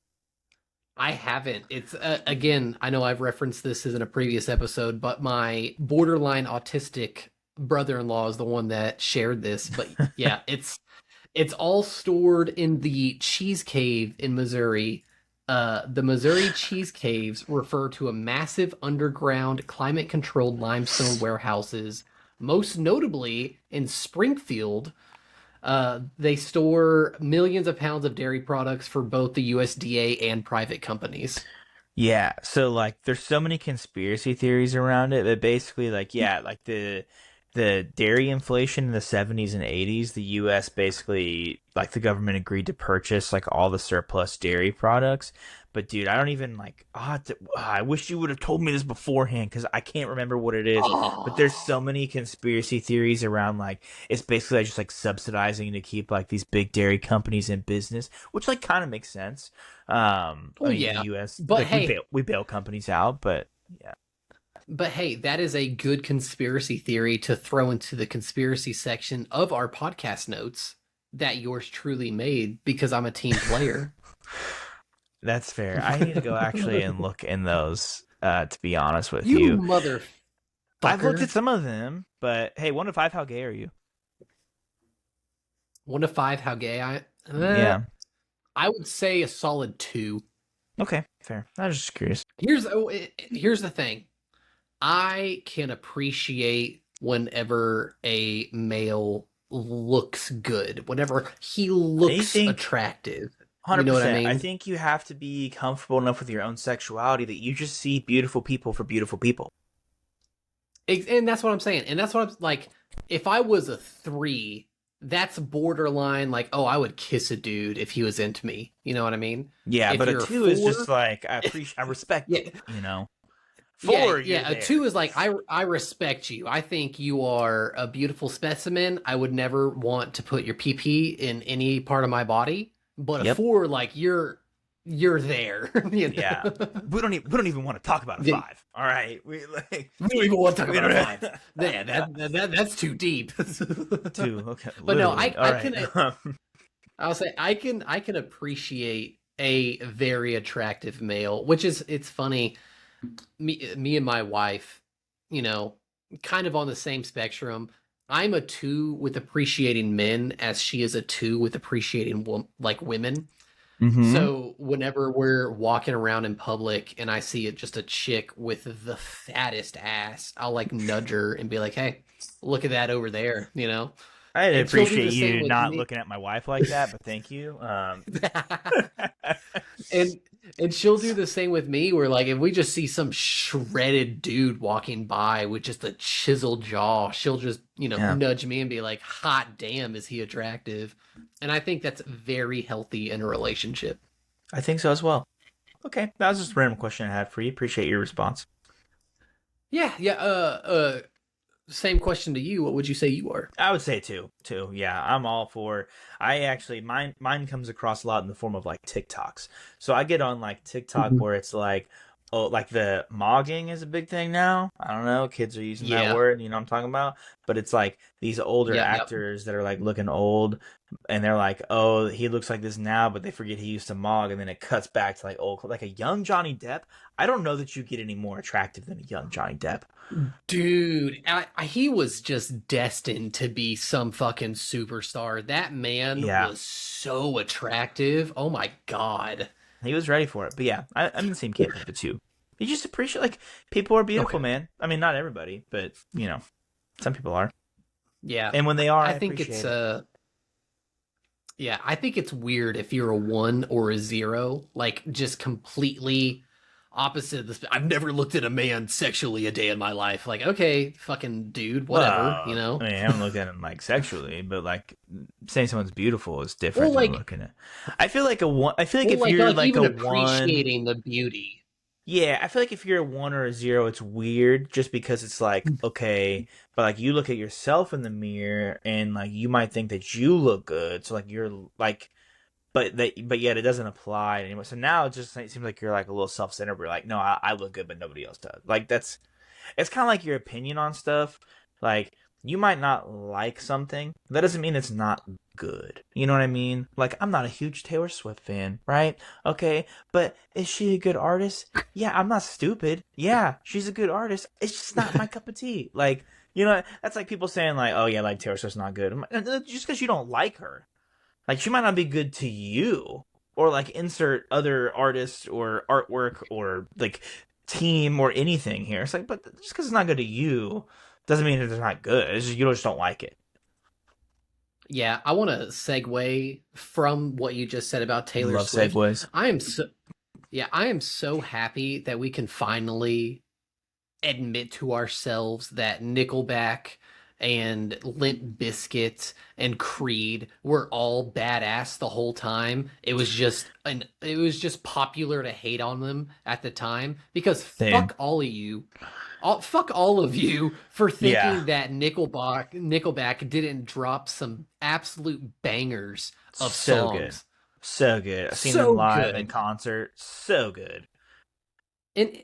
Speaker 1: I haven't. It's again, I know I've referenced this in a previous episode, but my borderline autistic brother-in-law is the one that shared this. But yeah, it's all stored in the cheese cave in Missouri. The Missouri cheese caves refer to a massive underground climate-controlled limestone warehouses, most notably in Springfield. They store millions of pounds of dairy products for both the USDA and private companies.
Speaker 2: Yeah, so like there's so many conspiracy theories around it, but basically like yeah, like the dairy inflation in the 70s and 80s, the US basically like the government agreed to purchase like all the surplus dairy products. But dude, I don't even like I wish you would have told me this beforehand cuz I can't remember what it is. But there's
Speaker 1: Oh,
Speaker 2: so many conspiracy theories around like it's basically just like subsidizing to keep like these big dairy companies in business, which like kind of makes sense. I
Speaker 1: oh
Speaker 2: mean, the
Speaker 1: yeah.
Speaker 2: U.S.
Speaker 1: But
Speaker 2: like
Speaker 1: hey,
Speaker 2: we bail companies out, but yeah,
Speaker 1: that is a good conspiracy theory to throw into the conspiracy section of our podcast notes that yours truly made because I'm a team player.
Speaker 2: that's fair. I need to go actually and look in those. To be honest with
Speaker 1: You
Speaker 2: you, I've looked at
Speaker 1: motherfucker.
Speaker 2: some of them, but hey, 1 to 5, how gay are you?
Speaker 1: 1 to 5, how gay I
Speaker 2: Yeah.
Speaker 1: I would say a solid two.
Speaker 2: Okay, fair. I was just curious.
Speaker 1: Here's the thing. I can appreciate whenever a male looks good, whenever he
Speaker 2: I
Speaker 1: looks
Speaker 2: think
Speaker 1: attractive. You know what I
Speaker 2: 100%. I
Speaker 1: mean?
Speaker 2: think you have to be comfortable enough with your own sexuality that you just see beautiful people for beautiful people.
Speaker 1: And that's what I'm saying. And that's what I'm like. If I was a three, that's borderline like, oh, I would kiss a dude if he was into me. You know what I mean?
Speaker 2: Yeah,
Speaker 1: If
Speaker 2: but a
Speaker 1: you're a
Speaker 2: two is just
Speaker 1: four,
Speaker 2: like I respect
Speaker 1: yeah,
Speaker 2: it. You know,
Speaker 1: yeah,
Speaker 2: 4, you're
Speaker 1: yeah. A
Speaker 2: there.
Speaker 1: two is like I respect you. I think you are a beautiful specimen. I would never want to put your PP in any part of my body. But a
Speaker 2: Yep.
Speaker 1: four, like you're there. You
Speaker 2: Yeah.
Speaker 1: know.
Speaker 2: We don't even want to talk about a
Speaker 1: Yeah,
Speaker 2: 5. All right. We like
Speaker 1: we don't even want to talk
Speaker 2: we
Speaker 1: about a
Speaker 2: don't
Speaker 1: five. Yeah, that's too deep.
Speaker 2: 2. Okay,
Speaker 1: But no,
Speaker 2: literally. All
Speaker 1: I
Speaker 2: right.
Speaker 1: can I'll say I can appreciate a very attractive male, which is it's funny. Me and my wife, you know, kind of on the same spectrum. I'm a two with appreciating men, as she is a two with appreciating like women.
Speaker 2: Mhm.
Speaker 1: So whenever we're walking around in public and I see it just a chick with the fattest ass, I'll like nudge her and be like, "Hey, look at that over there," you know?
Speaker 2: I
Speaker 1: And she'll do
Speaker 2: appreciate
Speaker 1: the same
Speaker 2: you
Speaker 1: with
Speaker 2: not
Speaker 1: me.
Speaker 2: looking at my wife like that, but thank you.
Speaker 1: and and she'll do the same with me where like if we just see some shredded dude walking by with just a chiseled jaw, she'll just,
Speaker 2: Yeah.
Speaker 1: nudge me and be like, "Hot damn, is he attractive?" And I think that's very healthy in a relationship.
Speaker 2: I think so as well. Okay. That was just a random question I had for you. Appreciate your response.
Speaker 1: Yeah, yeah, same question to you. What would you say you are?
Speaker 2: I would say 2. 2. Yeah, I'm all for. I actually mine comes across a lot in the form of like TikToks. So I get on like TikTok
Speaker 1: Mhm.
Speaker 2: where it's like, oh, like the mogging is a big thing now. I don't know, kids are using that
Speaker 1: Yeah.
Speaker 2: word. You know what I'm talking about? But it's like these older
Speaker 1: Yep, yep.
Speaker 2: actors that are like looking old, and they're like, oh, he looks like this now, but they forget he used to mog, and then it cuts back to like old, like a young Johnny Depp. I don't know that you get any more attractive than a young Johnny Depp.
Speaker 1: Dude, he was just destined to be some fucking superstar. That man
Speaker 2: Yeah,
Speaker 1: was so attractive. Oh my God.
Speaker 2: he was ready for it. But yeah, I'm in the same camp of the two. You just appreciate like people are beautiful,
Speaker 1: Okay.
Speaker 2: man. I mean, not everybody, but you know, some people are,
Speaker 1: Yeah.
Speaker 2: and when they are,
Speaker 1: I
Speaker 2: I
Speaker 1: think it's
Speaker 2: appreciate it.
Speaker 1: yeah, I think it's weird if you're a one or a zero, like just completely opposite of this. I've never looked at a man sexually a day in my life. Like, okay, fucking dude, whatever, you
Speaker 2: Well, I
Speaker 1: know?
Speaker 2: mean, I haven't looked at him like sexually, but like saying someone's beautiful is
Speaker 1: Well,
Speaker 2: different than
Speaker 1: like,
Speaker 2: looking at. I feel like a one. I feel like
Speaker 1: well,
Speaker 2: if
Speaker 1: like,
Speaker 2: you're
Speaker 1: like
Speaker 2: like a
Speaker 1: even
Speaker 2: one,
Speaker 1: appreciating the beauty.
Speaker 2: yeah, I feel like if you're a 1 or a 0, it's weird just because it's like, okay, but like you look at yourself in the mirror and like you might think that you look good. So like you're like, but yet it doesn't apply anymore. So now it seems like you're like a little self-centered. Where you're like, no, I look good, but nobody else does. Like that's it's kind of like your opinion on stuff. Like you might not like something. That doesn't mean it's not good. You know what I mean? Like, I'm not a huge Taylor Swift fan, right? Okay, but is she a good artist? Yeah, I'm not stupid. Yeah, she's a good artist. It's just not my cup of tea. Like, that's like people saying like, "Oh yeah, like Taylor Swift's not good." Just because you don't like her, like she might not be good to you, or like insert other artist or artwork or like team or anything here. It's like, but just because it's not good to you doesn't mean that it's not good. It's just you just don't like it.
Speaker 1: Yeah, I want to segue from what you just said about Taylor
Speaker 2: Love
Speaker 1: Swift.
Speaker 2: segues.
Speaker 1: I am so Yeah, I am so happy that we can finally admit to ourselves that Nickelback and Limp Bizkit and Creed were all badass the whole time. It was just popular to hate on them at the time because
Speaker 2: Same.
Speaker 1: fuck all of you for
Speaker 2: Yeah.
Speaker 1: thinking that Nickelback didn't drop some absolute bangers of
Speaker 2: So good.
Speaker 1: songs.
Speaker 2: So good. I've seen them
Speaker 1: So
Speaker 2: live in
Speaker 1: good.
Speaker 2: concert. So good.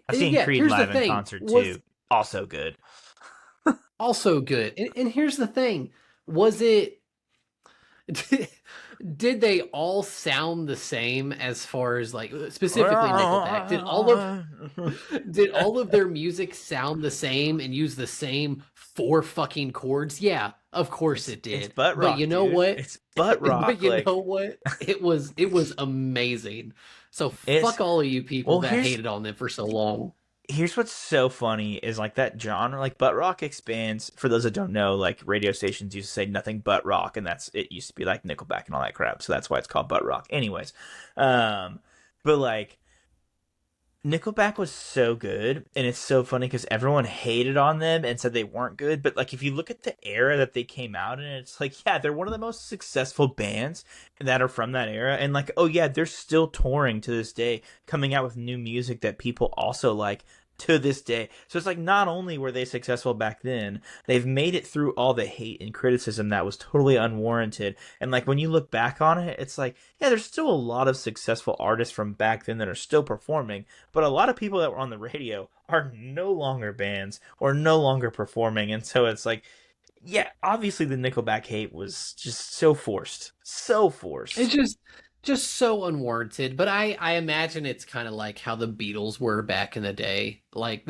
Speaker 2: I've
Speaker 1: And
Speaker 2: seen
Speaker 1: yeah,
Speaker 2: Creed
Speaker 1: here's the
Speaker 2: live in
Speaker 1: thing.
Speaker 2: concert
Speaker 1: Was
Speaker 2: too. Also good.
Speaker 1: also good. And here's the thing. Was it did they all sound the same as far as like specifically Nickelback? Did all of their music sound the same and use the same four fucking chords? Yeah, of course it
Speaker 2: It's
Speaker 1: did.
Speaker 2: butt
Speaker 1: But you
Speaker 2: rock,
Speaker 1: know
Speaker 2: dude.
Speaker 1: what?
Speaker 2: It's butt
Speaker 1: But
Speaker 2: rock.
Speaker 1: you
Speaker 2: Like
Speaker 1: know what? It was amazing. So
Speaker 2: it's
Speaker 1: fuck all of you people
Speaker 2: well
Speaker 1: that
Speaker 2: here's
Speaker 1: hated on them for so long.
Speaker 2: here's what's so funny is like that genre, like butt rock expands. For those that don't know, like radio stations used to say nothing but rock, and that's it used to be like Nickelback and all that crap. So that's why it's called butt rock. Anyways, um, but like Nickelback was so good, and it's so funny because everyone hated on them and said they weren't good. But like, if you look at the era that they came out in, it's like, yeah, they're one of the most successful bands that are from that era, and like, oh yeah, they're still touring to this day, coming out with new music that people also like to this day. So it's like, not only were they successful back then, they've made it through all the hate and criticism that was totally unwarranted. And like, when you look back on it, it's like, yeah, there's still a lot of successful artists from back then that are still performing, but a lot of people that were on the radio are no longer bands or no longer performing. And so it's like, yeah, obviously the Nickelback hate was just so forced. So
Speaker 1: It's
Speaker 2: forced.
Speaker 1: just so unwarranted. But I imagine it's kind of like how the Beatles were back in the day. Like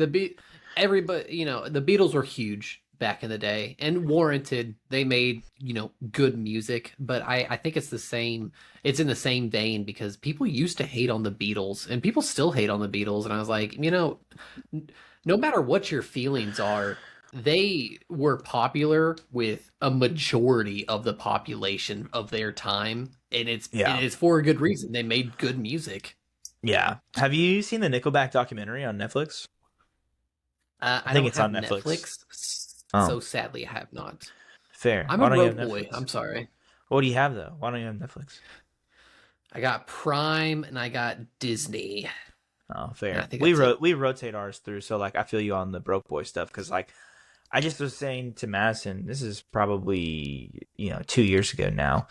Speaker 1: everybody, the Beatles were huge back in the day and warranted. They made, good music. But I think it's the same. It's in the same vein because people used to hate on the Beatles and people still hate on the Beatles. And I was like, no matter what your feelings are, they were popular with a majority of the population of their time, and it
Speaker 2: Yeah.
Speaker 1: is for a good reason. They made good music.
Speaker 2: Yeah. Have you seen the Nickelback documentary on Netflix? I
Speaker 1: I
Speaker 2: think
Speaker 1: don't
Speaker 2: it's
Speaker 1: have
Speaker 2: on Netflix.
Speaker 1: Netflix,
Speaker 2: Oh,
Speaker 1: so sadly I have not.
Speaker 2: fair.
Speaker 1: I'm a
Speaker 2: Why don't you have
Speaker 1: broke boy.
Speaker 2: Netflix?
Speaker 1: I'm sorry.
Speaker 2: What do you have though? Why don't you have Netflix?
Speaker 1: I got Prime and I got Disney,
Speaker 2: Oh,
Speaker 1: and I
Speaker 2: fair.
Speaker 1: think
Speaker 2: We
Speaker 1: that's it.
Speaker 2: rotate ours through, so like I feel you on the broke boy stuff because like I just was saying to Madison, this is probably 2 years ago now.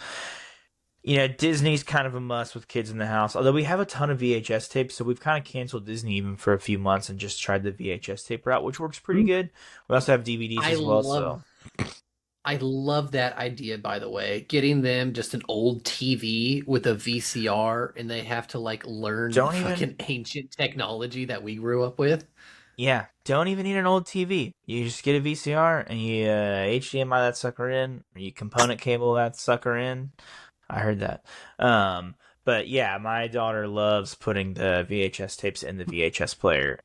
Speaker 2: Disney's kind of a must with kids in the house. Although we have a ton of VHS tapes, so we've kind of canceled Disney even for a few months and just tried the VHS tape route, which works pretty good. We also have DVDs
Speaker 1: I
Speaker 2: as well,
Speaker 1: love
Speaker 2: so
Speaker 1: I love that idea, by the way. Getting them just an old TV with a VCR and they have to like learn the
Speaker 2: don't even
Speaker 1: fucking ancient technology that we grew up with.
Speaker 2: yeah, don't even need an old TV. You just get a VCR and you HDMI that sucker in, or you component cable that sucker in. I heard that. Um, but yeah, my daughter loves putting the VHS tapes in the VHS player.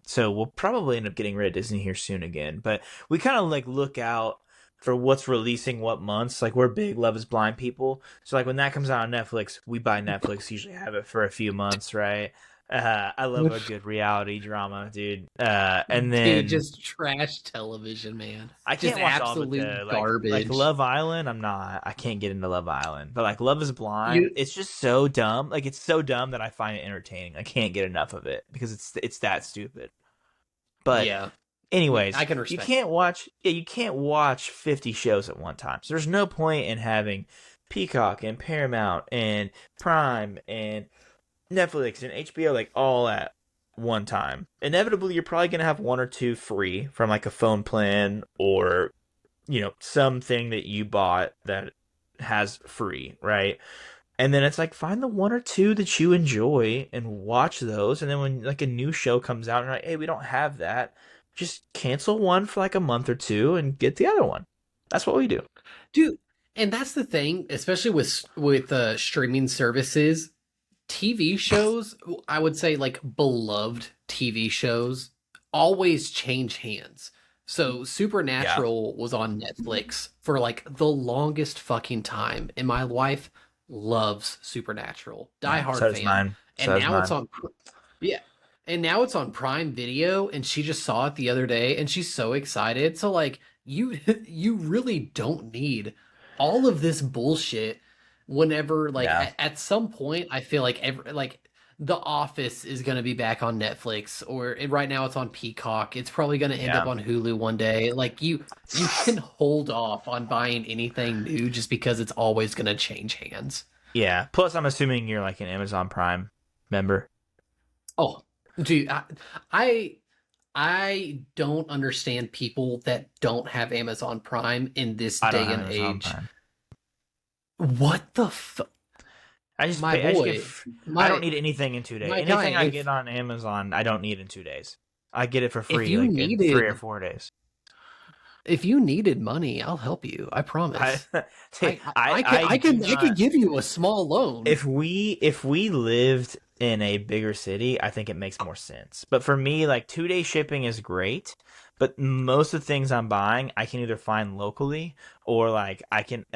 Speaker 2: So we'll probably end up getting rid of Disney here soon again. But we kind of like look out for what's releasing what months. Like we're big Love Is Blind people, so like when that comes out on Netflix, we buy Netflix. Usually have it for a few months, right? I love a good reality drama, dude. And
Speaker 1: Dude,
Speaker 2: then
Speaker 1: just trash television, man.
Speaker 2: I
Speaker 1: Just
Speaker 2: can't watch all of it though.
Speaker 1: absolute
Speaker 2: Like
Speaker 1: garbage.
Speaker 2: Love Island, I can't get into Love Island. But like Love Is Blind,
Speaker 1: You,
Speaker 2: it's just so dumb. Like it's so dumb that I find it entertaining. I can't get enough of it because it's that stupid. But
Speaker 1: yeah,
Speaker 2: anyways,
Speaker 1: I can
Speaker 2: you
Speaker 1: respect
Speaker 2: can't
Speaker 1: that.
Speaker 2: watch you can't watch 50 shows at one time. So there's no point in having Peacock and Paramount and Prime and Netflix and HBO like all at one time. Inevitably, you're probably gonna have one or two free from like a phone plan or something that you bought that has free, right? And then it's like find the one or two that you enjoy and watch those. And then when like a new show comes out and you're like, hey, we don't have that, just cancel one for like a month or two and get the other one. That's what we do.
Speaker 1: Dude, and that's the thing, especially with streaming services, TV shows, I would say like beloved TV shows always change hands. So
Speaker 2: Yeah.
Speaker 1: Supernatural was on Netflix for like the longest fucking time, and my wife loves Supernatural,
Speaker 2: Yeah. So
Speaker 1: diehard
Speaker 2: does
Speaker 1: fan.
Speaker 2: mine.
Speaker 1: And
Speaker 2: So does
Speaker 1: now it's
Speaker 2: mine.
Speaker 1: on, yeah, and now it's on Prime Video, and she just saw it the other day, and she's so excited. So like you, you really don't need all of this bullshit whenever like
Speaker 2: Yeah.
Speaker 1: at some point I feel like every like The Office is going to be back on Netflix or right now it's on Peacock. It's probably going to end up
Speaker 2: Yeah.
Speaker 1: on Hulu one day. Like you can hold off on buying anything new just because it's always going to change hands.
Speaker 2: Yeah. Plus, I'm assuming you're like an Amazon Prime member.
Speaker 1: Oh, dude, I I don't understand people that don't have Amazon Prime in this
Speaker 2: I don't
Speaker 1: day
Speaker 2: have
Speaker 1: and
Speaker 2: Amazon
Speaker 1: age.
Speaker 2: Prime.
Speaker 1: What the fuck?
Speaker 2: I just
Speaker 1: My
Speaker 2: pay. I just get.
Speaker 1: boy,
Speaker 2: I don't
Speaker 1: my
Speaker 2: need anything in 2 days.
Speaker 1: my guy,
Speaker 2: Anything I get on Amazon, I don't need in 2 days. I get it for
Speaker 1: if
Speaker 2: free,
Speaker 1: you
Speaker 2: like in 3 or 4 days.
Speaker 1: if you needed money, I'll help you. I
Speaker 2: I,
Speaker 1: promise.
Speaker 2: see, I
Speaker 1: I
Speaker 2: do
Speaker 1: can I could
Speaker 2: not.
Speaker 1: give you a small loan.
Speaker 2: If we lived in a bigger city, I think it makes more sense. But for me, like 2 day shipping is great. But most of the things I'm buying, I can either find locally or like I can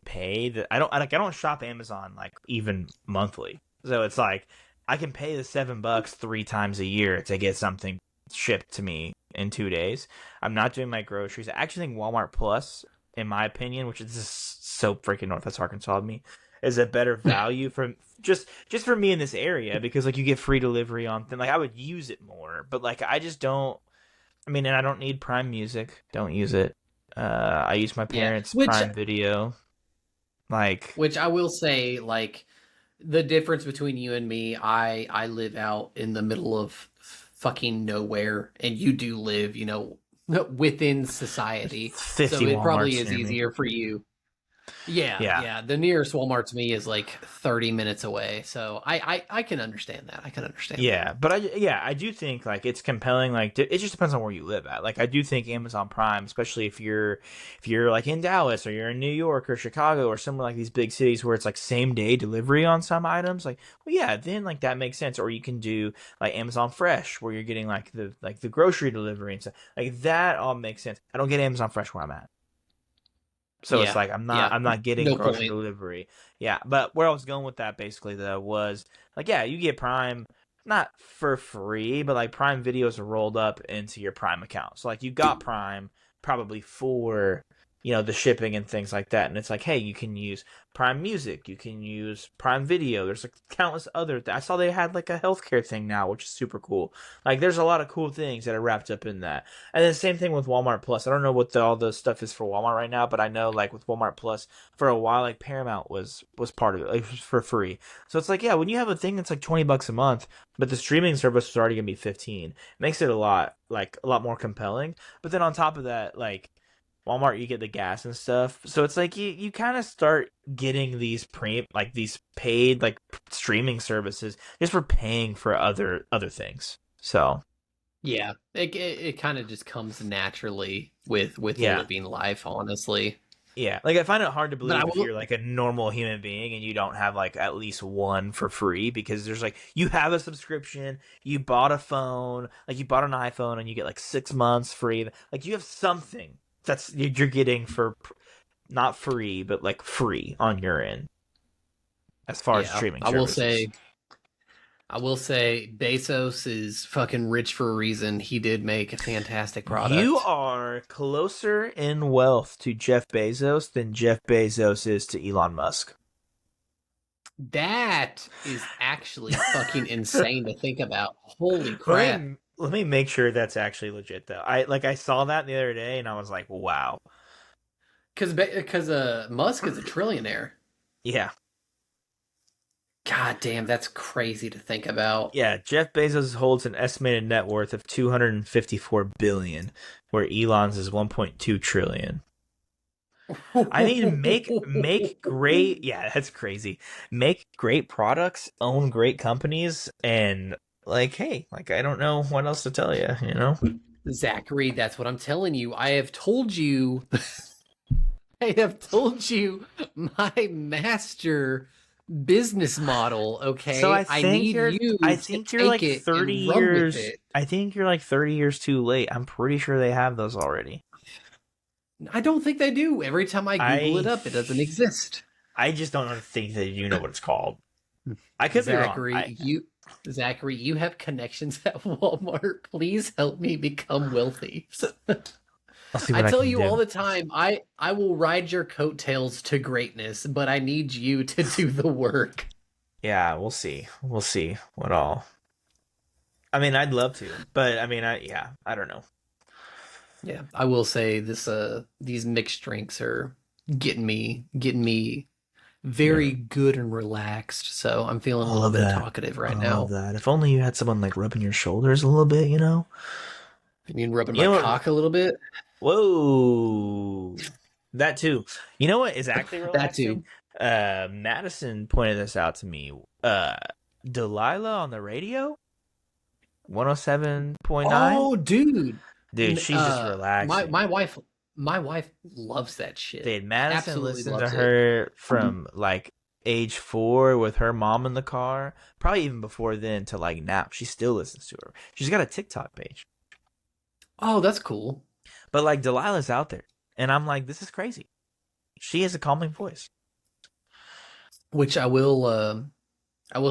Speaker 2: pay that. I don't shop Amazon like even monthly. So it's like I can pay the $7 3 times a year to get something shipped to me in 2 days. I'm not doing my groceries. I actually think Walmart Plus, in my opinion, which is just so freaking Northwest Arkansas of me, is a better value for just for me in this area because like you get free delivery on things. Like I would use it more, but like I just don't. I mean, and I don't need Prime Music. Don't use it. I use my
Speaker 1: Yeah,
Speaker 2: parents' Prime Video. Like,
Speaker 1: which I will say, like the difference between you and me, I live out in the middle of fucking nowhere, and you do live, within society. So
Speaker 2: 50
Speaker 1: it probably
Speaker 2: Walmarts
Speaker 1: is
Speaker 2: near me.
Speaker 1: easier for you. Yeah,
Speaker 2: Yeah.
Speaker 1: yeah. The nearest Walmart to me is like 30 minutes away. So I can understand that. I can understand that.
Speaker 2: Yeah, but I do think like it's compelling. Like it just depends on where you live at. Like I do think Amazon Prime, especially if you're like in Dallas or you're in New York or Chicago or somewhere like these big cities where it's like same day delivery on some items. Like, well, yeah, then like that makes sense. Or you can do like Amazon Fresh, where you're getting like the grocery delivery and stuff. Like that all makes sense. I don't get Amazon Fresh where I'm at. So it's
Speaker 1: Yeah,
Speaker 2: like I'm not
Speaker 1: yeah.
Speaker 2: I'm not getting
Speaker 1: No
Speaker 2: grocery
Speaker 1: point.
Speaker 2: delivery. Yeah, but where I was going with that basically though was like yeah, you get Prime not for free, but like Prime videos are rolled up into your Prime account. So like you got Prime probably for the shipping and things like that. And it's like, hey, you can use Prime Music, you can use Prime Video. There's like countless other. I saw they had like a healthcare thing now, which is super cool. Like there's a lot of cool things that are wrapped up in that. And then same thing with Walmart Plus. I don't know what all the stuff is for Walmart right now, but I know like with Walmart Plus for a while, like Paramount was part of it, like for free. So it's like, yeah, when you have a thing that's like $20 a month, but the streaming service is already gonna be 15, it makes it a lot more compelling. But then on top of that, like Walmart, you get the gas and stuff. So it's like you kind of start getting these paid like streaming services just for paying for other things. So
Speaker 1: Yeah, it kind of just comes naturally with
Speaker 2: yeah.
Speaker 1: living life, honestly.
Speaker 2: Yeah, like I find it hard to
Speaker 1: But I
Speaker 2: believe if
Speaker 1: will.
Speaker 2: you're like a normal human being and you don't have like at least one for free because there's like you have a subscription, you bought a phone, like you bought an iPhone and you get like 6 months free. Like you have something that's you're getting for not free but like free on your end as far as
Speaker 1: Yeah,
Speaker 2: streaming
Speaker 1: I will
Speaker 2: services.
Speaker 1: say. I will say Bezos is fucking rich for a reason. He did make a fantastic
Speaker 2: You
Speaker 1: product.
Speaker 2: are closer in wealth to Jeff Bezos than Jeff Bezos is to Elon Musk.
Speaker 1: That is actually fucking insane to think about. Holy
Speaker 2: Let
Speaker 1: crap.
Speaker 2: me let me make sure that's actually legit though. I saw that the other day and I was like, wow.
Speaker 1: Because Musk is a trillionaire.
Speaker 2: Yeah.
Speaker 1: God damn, that's crazy to think about.
Speaker 2: Yeah, Jeff Bezos holds an estimated net worth of 254 billion, where Elon's is 1.2 trillion. I mean, make great. Yeah, that's crazy. Make great products, own great companies, and like, hey, like I don't know what else to tell you. You know.
Speaker 1: Zachary, that's what I'm telling you. I have told you, I have told you my master business model,
Speaker 2: So
Speaker 1: okay? I need
Speaker 2: I
Speaker 1: you to
Speaker 2: think you're
Speaker 1: take
Speaker 2: like
Speaker 1: it
Speaker 2: 30
Speaker 1: and run with
Speaker 2: years.
Speaker 1: it.
Speaker 2: I think you're like 30 years too late. I'm pretty sure they have those already.
Speaker 1: I don't think they do. Every time I Google it
Speaker 2: I
Speaker 1: up, it doesn't exist.
Speaker 2: I just don't think that you know what it's called. I could be wrong.
Speaker 1: Zachary, you have connections at Walmart. Please help me become wealthy.
Speaker 2: I'll see
Speaker 1: I
Speaker 2: what I
Speaker 1: tell
Speaker 2: can
Speaker 1: you all
Speaker 2: do.
Speaker 1: the time, I will ride your coattails to greatness, but I need you to do the work.
Speaker 2: Yeah, we'll see. We'll see what all. I mean, I'd love to, but I mean, I don't know.
Speaker 1: Yeah, I will say these mixed drinks are getting me
Speaker 2: Yeah,
Speaker 1: very good and relaxed. So I'm feeling
Speaker 2: I
Speaker 1: a little
Speaker 2: love
Speaker 1: bit
Speaker 2: that.
Speaker 1: talkative
Speaker 2: I
Speaker 1: right
Speaker 2: love
Speaker 1: now.
Speaker 2: that. If only you had someone like rubbing your shoulders a little bit, you know?
Speaker 1: You mean rubbing
Speaker 2: You
Speaker 1: my
Speaker 2: know what?
Speaker 1: cock a little bit?
Speaker 2: Whoa. That too. You know what is actually
Speaker 1: That
Speaker 2: relaxing?
Speaker 1: too.
Speaker 2: Madison pointed this out to me. Uh, Delilah on the radio, 107.9.
Speaker 1: Oh, dude.
Speaker 2: Dude, she's just
Speaker 1: My
Speaker 2: relaxing.
Speaker 1: my wife loves that shit.
Speaker 2: Dude, Madison
Speaker 1: Absolutely
Speaker 2: listened to
Speaker 1: loves it.
Speaker 2: her from like age 4 with her mom in the car. Probably even before then to like now. She still listens to her. She's got a TikTok page.
Speaker 1: Oh, that's cool.
Speaker 2: But like Delilah's out there. And I'm like, this is crazy. She has a calming voice.
Speaker 1: Which I will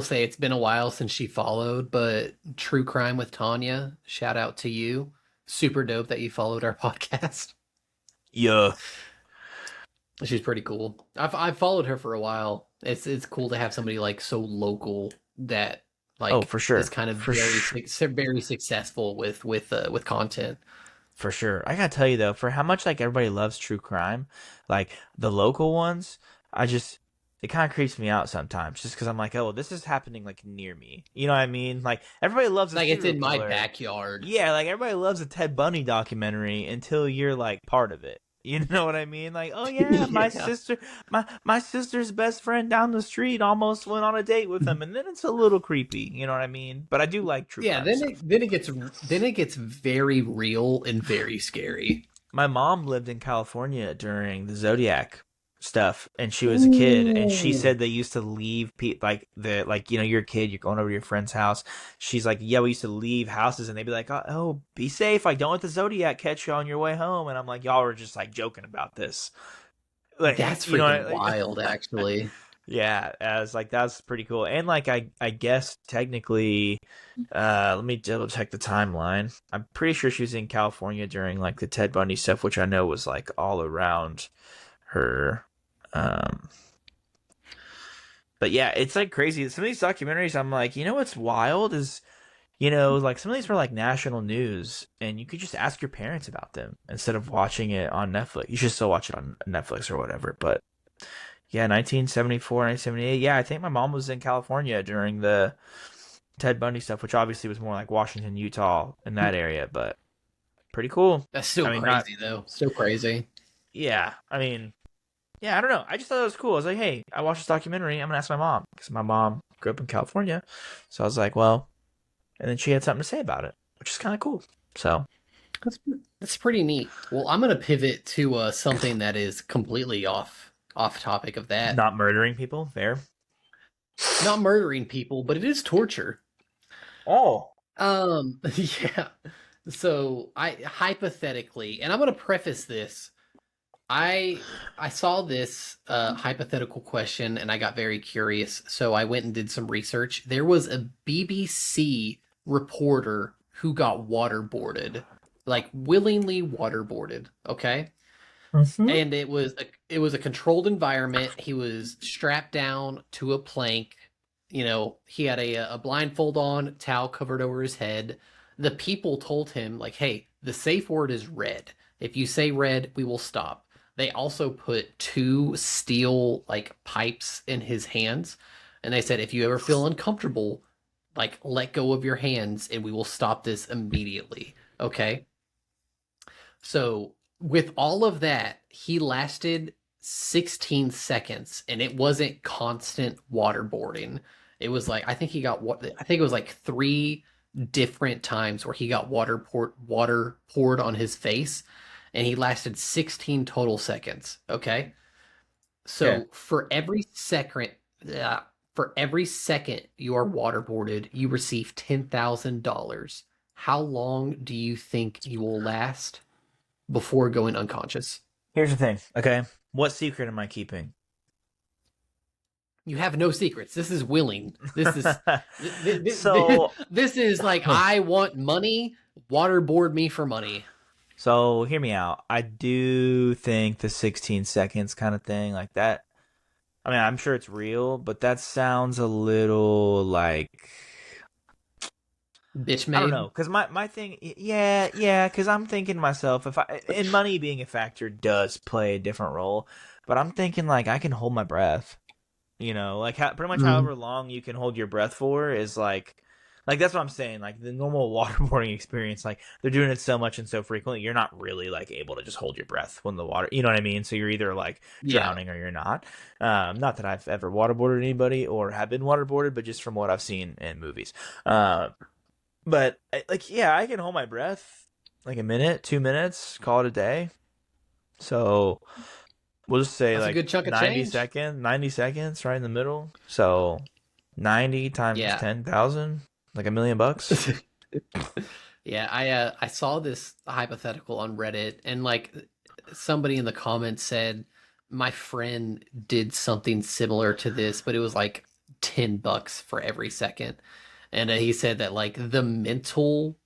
Speaker 1: say it's been a while since she followed, but True Crime with Tanya, shout out to you. Super dope that you followed our podcast.
Speaker 2: Yeah.
Speaker 1: She's pretty cool. I've followed her for a while. It's cool to have somebody like so local that
Speaker 2: Oh,
Speaker 1: like
Speaker 2: for
Speaker 1: is
Speaker 2: sure.
Speaker 1: kind of very successful with content.
Speaker 2: For sure. I gotta tell you though, for how much like everybody loves true crime, like the local ones, I just it kind of creeps me out sometimes, just because I'm like, oh, this is happening like near me. You know what I mean? Like everybody loves a
Speaker 1: Like it's
Speaker 2: serial
Speaker 1: in my
Speaker 2: killer.
Speaker 1: backyard.
Speaker 2: Yeah, like everybody loves a Ted Bundy documentary until you're like part of it. You know what I mean? Like, oh yeah,
Speaker 1: Yeah.
Speaker 2: my sister's best friend down the street almost went on a date with him, and then it's a little creepy. You know what I mean? But I do like true
Speaker 1: Yeah,
Speaker 2: crime stuff.
Speaker 1: then it gets very real and very scary.
Speaker 2: My mom lived in California during the Zodiac stuff, and she was a kid, and she
Speaker 1: Ooh.
Speaker 2: said they used to leave like the like you're a kid, you're going over to your friend's house. She's like, yeah, we used to leave houses, and they'd be like, oh, be safe, like don't let the Zodiac catch you on your way home. And I'm like, y'all were just like joking about this, like
Speaker 1: That's
Speaker 2: you know,
Speaker 1: freaking wild, actually.
Speaker 2: yeah, as like that's pretty cool. And like I guess technically, let me double check the timeline. I'm pretty sure she was in California during like the Ted Bundy stuff, which I know was like all around her. Um but yeah, it's like crazy. Some of these documentaries I'm like, you know what's wild is like some of these were like national news and you could just ask your parents about them instead of watching it on Netflix. You should still watch it on Netflix or whatever, but yeah, 1974, 1978. Yeah, I think my mom was in California during the Ted Bundy stuff, which obviously was more like Washington, Utah, in that area, but pretty cool.
Speaker 1: That's still
Speaker 2: I mean, not,
Speaker 1: crazy though. Still crazy.
Speaker 2: yeah, I mean, yeah, I don't know. I just thought it was cool. I was like, hey, I watched this documentary. I'm going to ask my mom because my mom grew up in California. So I was like, well, and then she had something to say about it, which is kind of cool. So,
Speaker 1: That's that's pretty neat. Well, I'm gonna pivot to something that is completely off topic of that.
Speaker 2: not murdering people, fair.
Speaker 1: Not murdering people, but it is torture.
Speaker 2: Oh.
Speaker 1: Yeah. So I hypothetically, and I'm gonna preface this. I saw this hypothetical question and I got very curious, so I went and did some research. There was a BBC reporter who got waterboarded, like willingly waterboarded. Okay,
Speaker 2: Mm-hmm.
Speaker 1: and it was a controlled environment. He was strapped down to a plank. He had a blindfold on, towel covered over his head. The people told him like, "Hey, the safe word is red. If you say red, we will stop." They also put two steel like pipes in his hands, and they said, "If you ever feel uncomfortable, like let go of your hands, and we will stop this immediately." Okay, so with all of that, he lasted 16 seconds, and it wasn't constant waterboarding. It was like I think it was like three different times where he got water poured on his face, and he lasted 16 total seconds. Okay,
Speaker 2: Okay.
Speaker 1: so uh, for every second you are waterboarded, you receive $10,000. How long do you think you will last before going unconscious?
Speaker 2: Here's the thing. Okay. What secret am I keeping?
Speaker 1: You have no secrets. This is willing. This is
Speaker 2: So,
Speaker 1: this is like I want money. Waterboard me for money.
Speaker 2: so hear me out. I do think the 16 seconds kind of thing, like that. I mean, I'm sure it's real, but that sounds a little like
Speaker 1: Bitch
Speaker 2: I don't know,
Speaker 1: made.
Speaker 2: because my thing, yeah, because I'm thinking to myself, if I and money being a factor does play a different role, but I'm thinking like I can hold my breath, like pretty much
Speaker 1: Mm.
Speaker 2: however long you can hold your breath for is like that's what I'm saying. Like the normal waterboarding experience, like they're doing it so much and so frequently, you're not really like able to just hold your breath when the water, you know what I mean? So you're either like
Speaker 1: Yeah.
Speaker 2: drowning or you're not. Not that I've ever waterboarded anybody or have been waterboarded, but just from what I've seen in movies. But like, yeah, I can hold my breath like a minute, 2 minutes, call it a day. So we'll just say
Speaker 1: That's a
Speaker 2: like
Speaker 1: good chunk of
Speaker 2: 90
Speaker 1: change.
Speaker 2: seconds, 90 seconds, right in the middle. So 90 times
Speaker 1: Yeah.
Speaker 2: 10,000, like $1 million.
Speaker 1: Yeah, I saw this hypothetical on Reddit, and like somebody in the comments said my friend did something similar to this, but it was like $10 for every second. And he said that like the mental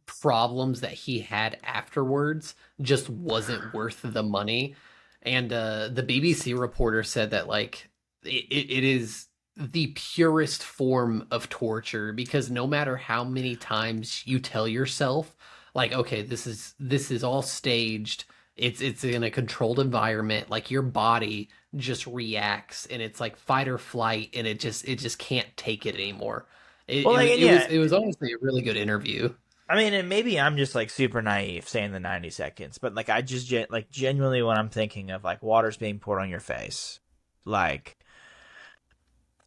Speaker 1: problems that he had afterwards just wasn't worth the money. And the BBC reporter said that like it is the purest form of torture because no matter how many times you tell yourself like okay this is all staged, it's in a controlled environment, like your body just reacts and it's like fight or flight, and it just can't take it anymore. it,
Speaker 2: Well,
Speaker 1: it,
Speaker 2: like,
Speaker 1: was-
Speaker 2: and
Speaker 1: it was
Speaker 2: yeah,
Speaker 1: it was honestly a really good interview.
Speaker 2: I mean, and maybe I'm just like super naive saying the 90 seconds, but like I just like genuinely when I'm thinking of like water's being poured on your face, like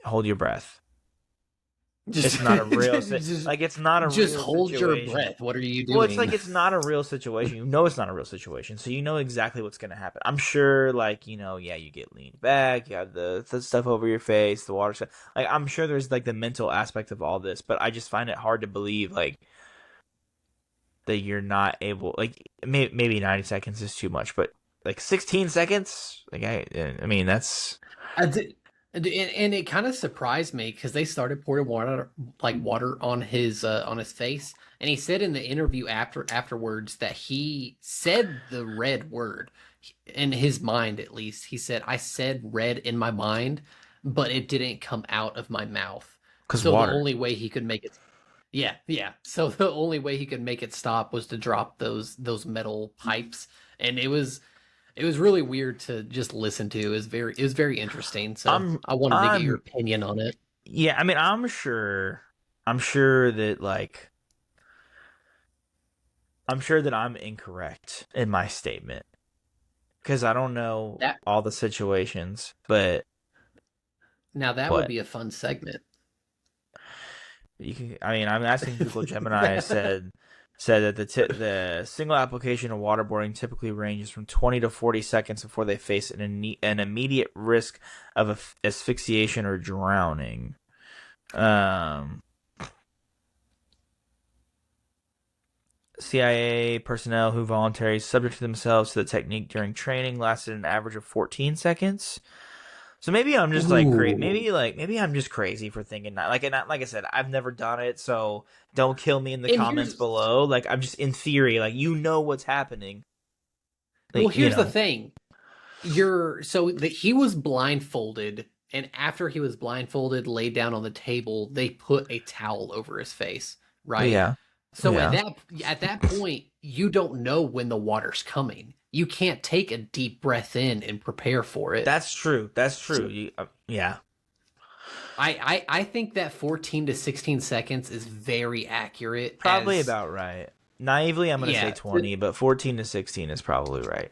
Speaker 2: hold your breath.
Speaker 1: Just,
Speaker 2: It's not a real
Speaker 1: just,
Speaker 2: like it's not a
Speaker 1: just
Speaker 2: real
Speaker 1: hold your
Speaker 2: situation.
Speaker 1: breath. What are you
Speaker 2: Well, it's like
Speaker 1: doing?
Speaker 2: it's not a real situation. You know it's not a real situation, so you know exactly what's gonna happen. I'm sure, like yeah, you get leaned back, you have the stuff over your face, the water stuff. Like I'm sure there's like the mental aspect of all this, but I just find it hard to believe like that you're not able. Like maybe 90 seconds is too much, but like 16 seconds, like I mean that's
Speaker 1: I did, and it kind of surprised me because they started pouring water on his face, and he said in the interview afterwards that he said the red word in his mind. At least he said I said red in my mind, but it didn't come out of my mouth.
Speaker 2: because
Speaker 1: So the
Speaker 2: water.
Speaker 1: only way he could make it Yeah, yeah. So the only way he could make it stop was to drop those metal pipes, and it was really weird to just listen to. It was very interesting. So
Speaker 2: I'm
Speaker 1: I wanted to get your
Speaker 2: I'm
Speaker 1: opinion on it.
Speaker 2: yeah. I mean I'm sure that like I'm sure that I'm incorrect in my statement because I don't know
Speaker 1: That
Speaker 2: all the situations, but
Speaker 1: Now that would
Speaker 2: what
Speaker 1: be a fun segment.
Speaker 2: you can. I mean, I'm asking Google Gemini said that the single application of waterboarding typically ranges from 20 to 40 seconds before they face an immediate risk of asphyxiation or drowning. Um, CIA personnel who voluntarily subjected themselves to the technique during training lasted an average of 14 seconds. So maybe I'm just like
Speaker 1: Ooh.
Speaker 2: maybe I'm just crazy for thinking that. Like and like I said, I've never done it, so don't kill me in the
Speaker 1: And
Speaker 2: comments
Speaker 1: here's
Speaker 2: below. Like I'm just in theory, like what's happening.
Speaker 1: well,
Speaker 2: Like
Speaker 1: here's the thing. He was blindfolded, and after he was blindfolded, laid down on the table, they put a towel over his face, right?
Speaker 2: yeah,
Speaker 1: So at
Speaker 2: yeah.
Speaker 1: that point, you don't know when the water's coming. You can't take a deep breath in and prepare for it.
Speaker 2: That's true. That's true.
Speaker 1: So
Speaker 2: Yeah,
Speaker 1: I think that 14 to 16 seconds is very accurate
Speaker 2: probably
Speaker 1: as
Speaker 2: about right. Naively, I'm going to say
Speaker 1: Yeah,
Speaker 2: 20, but 14 to 16 is probably right.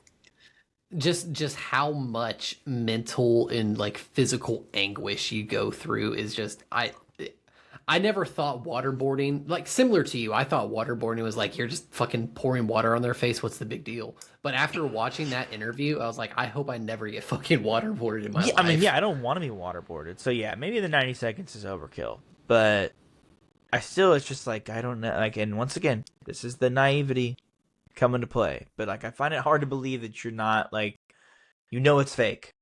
Speaker 1: just how much mental and like physical anguish you go through is just I never thought waterboarding, like similar to you, I thought waterboarding was like you're just fucking pouring water on their face, what's the big deal? But after watching that interview, I was like, I hope I never get fucking waterboarded in my
Speaker 2: Yeah, I mean,
Speaker 1: life.
Speaker 2: yeah, I don't want to be waterboarded. So yeah, maybe the 90 seconds is overkill. But I still, it's just like, I don't know. Like, and once again, this is the naivety come into play. But like, I find it hard to believe that you're not like, it's fake.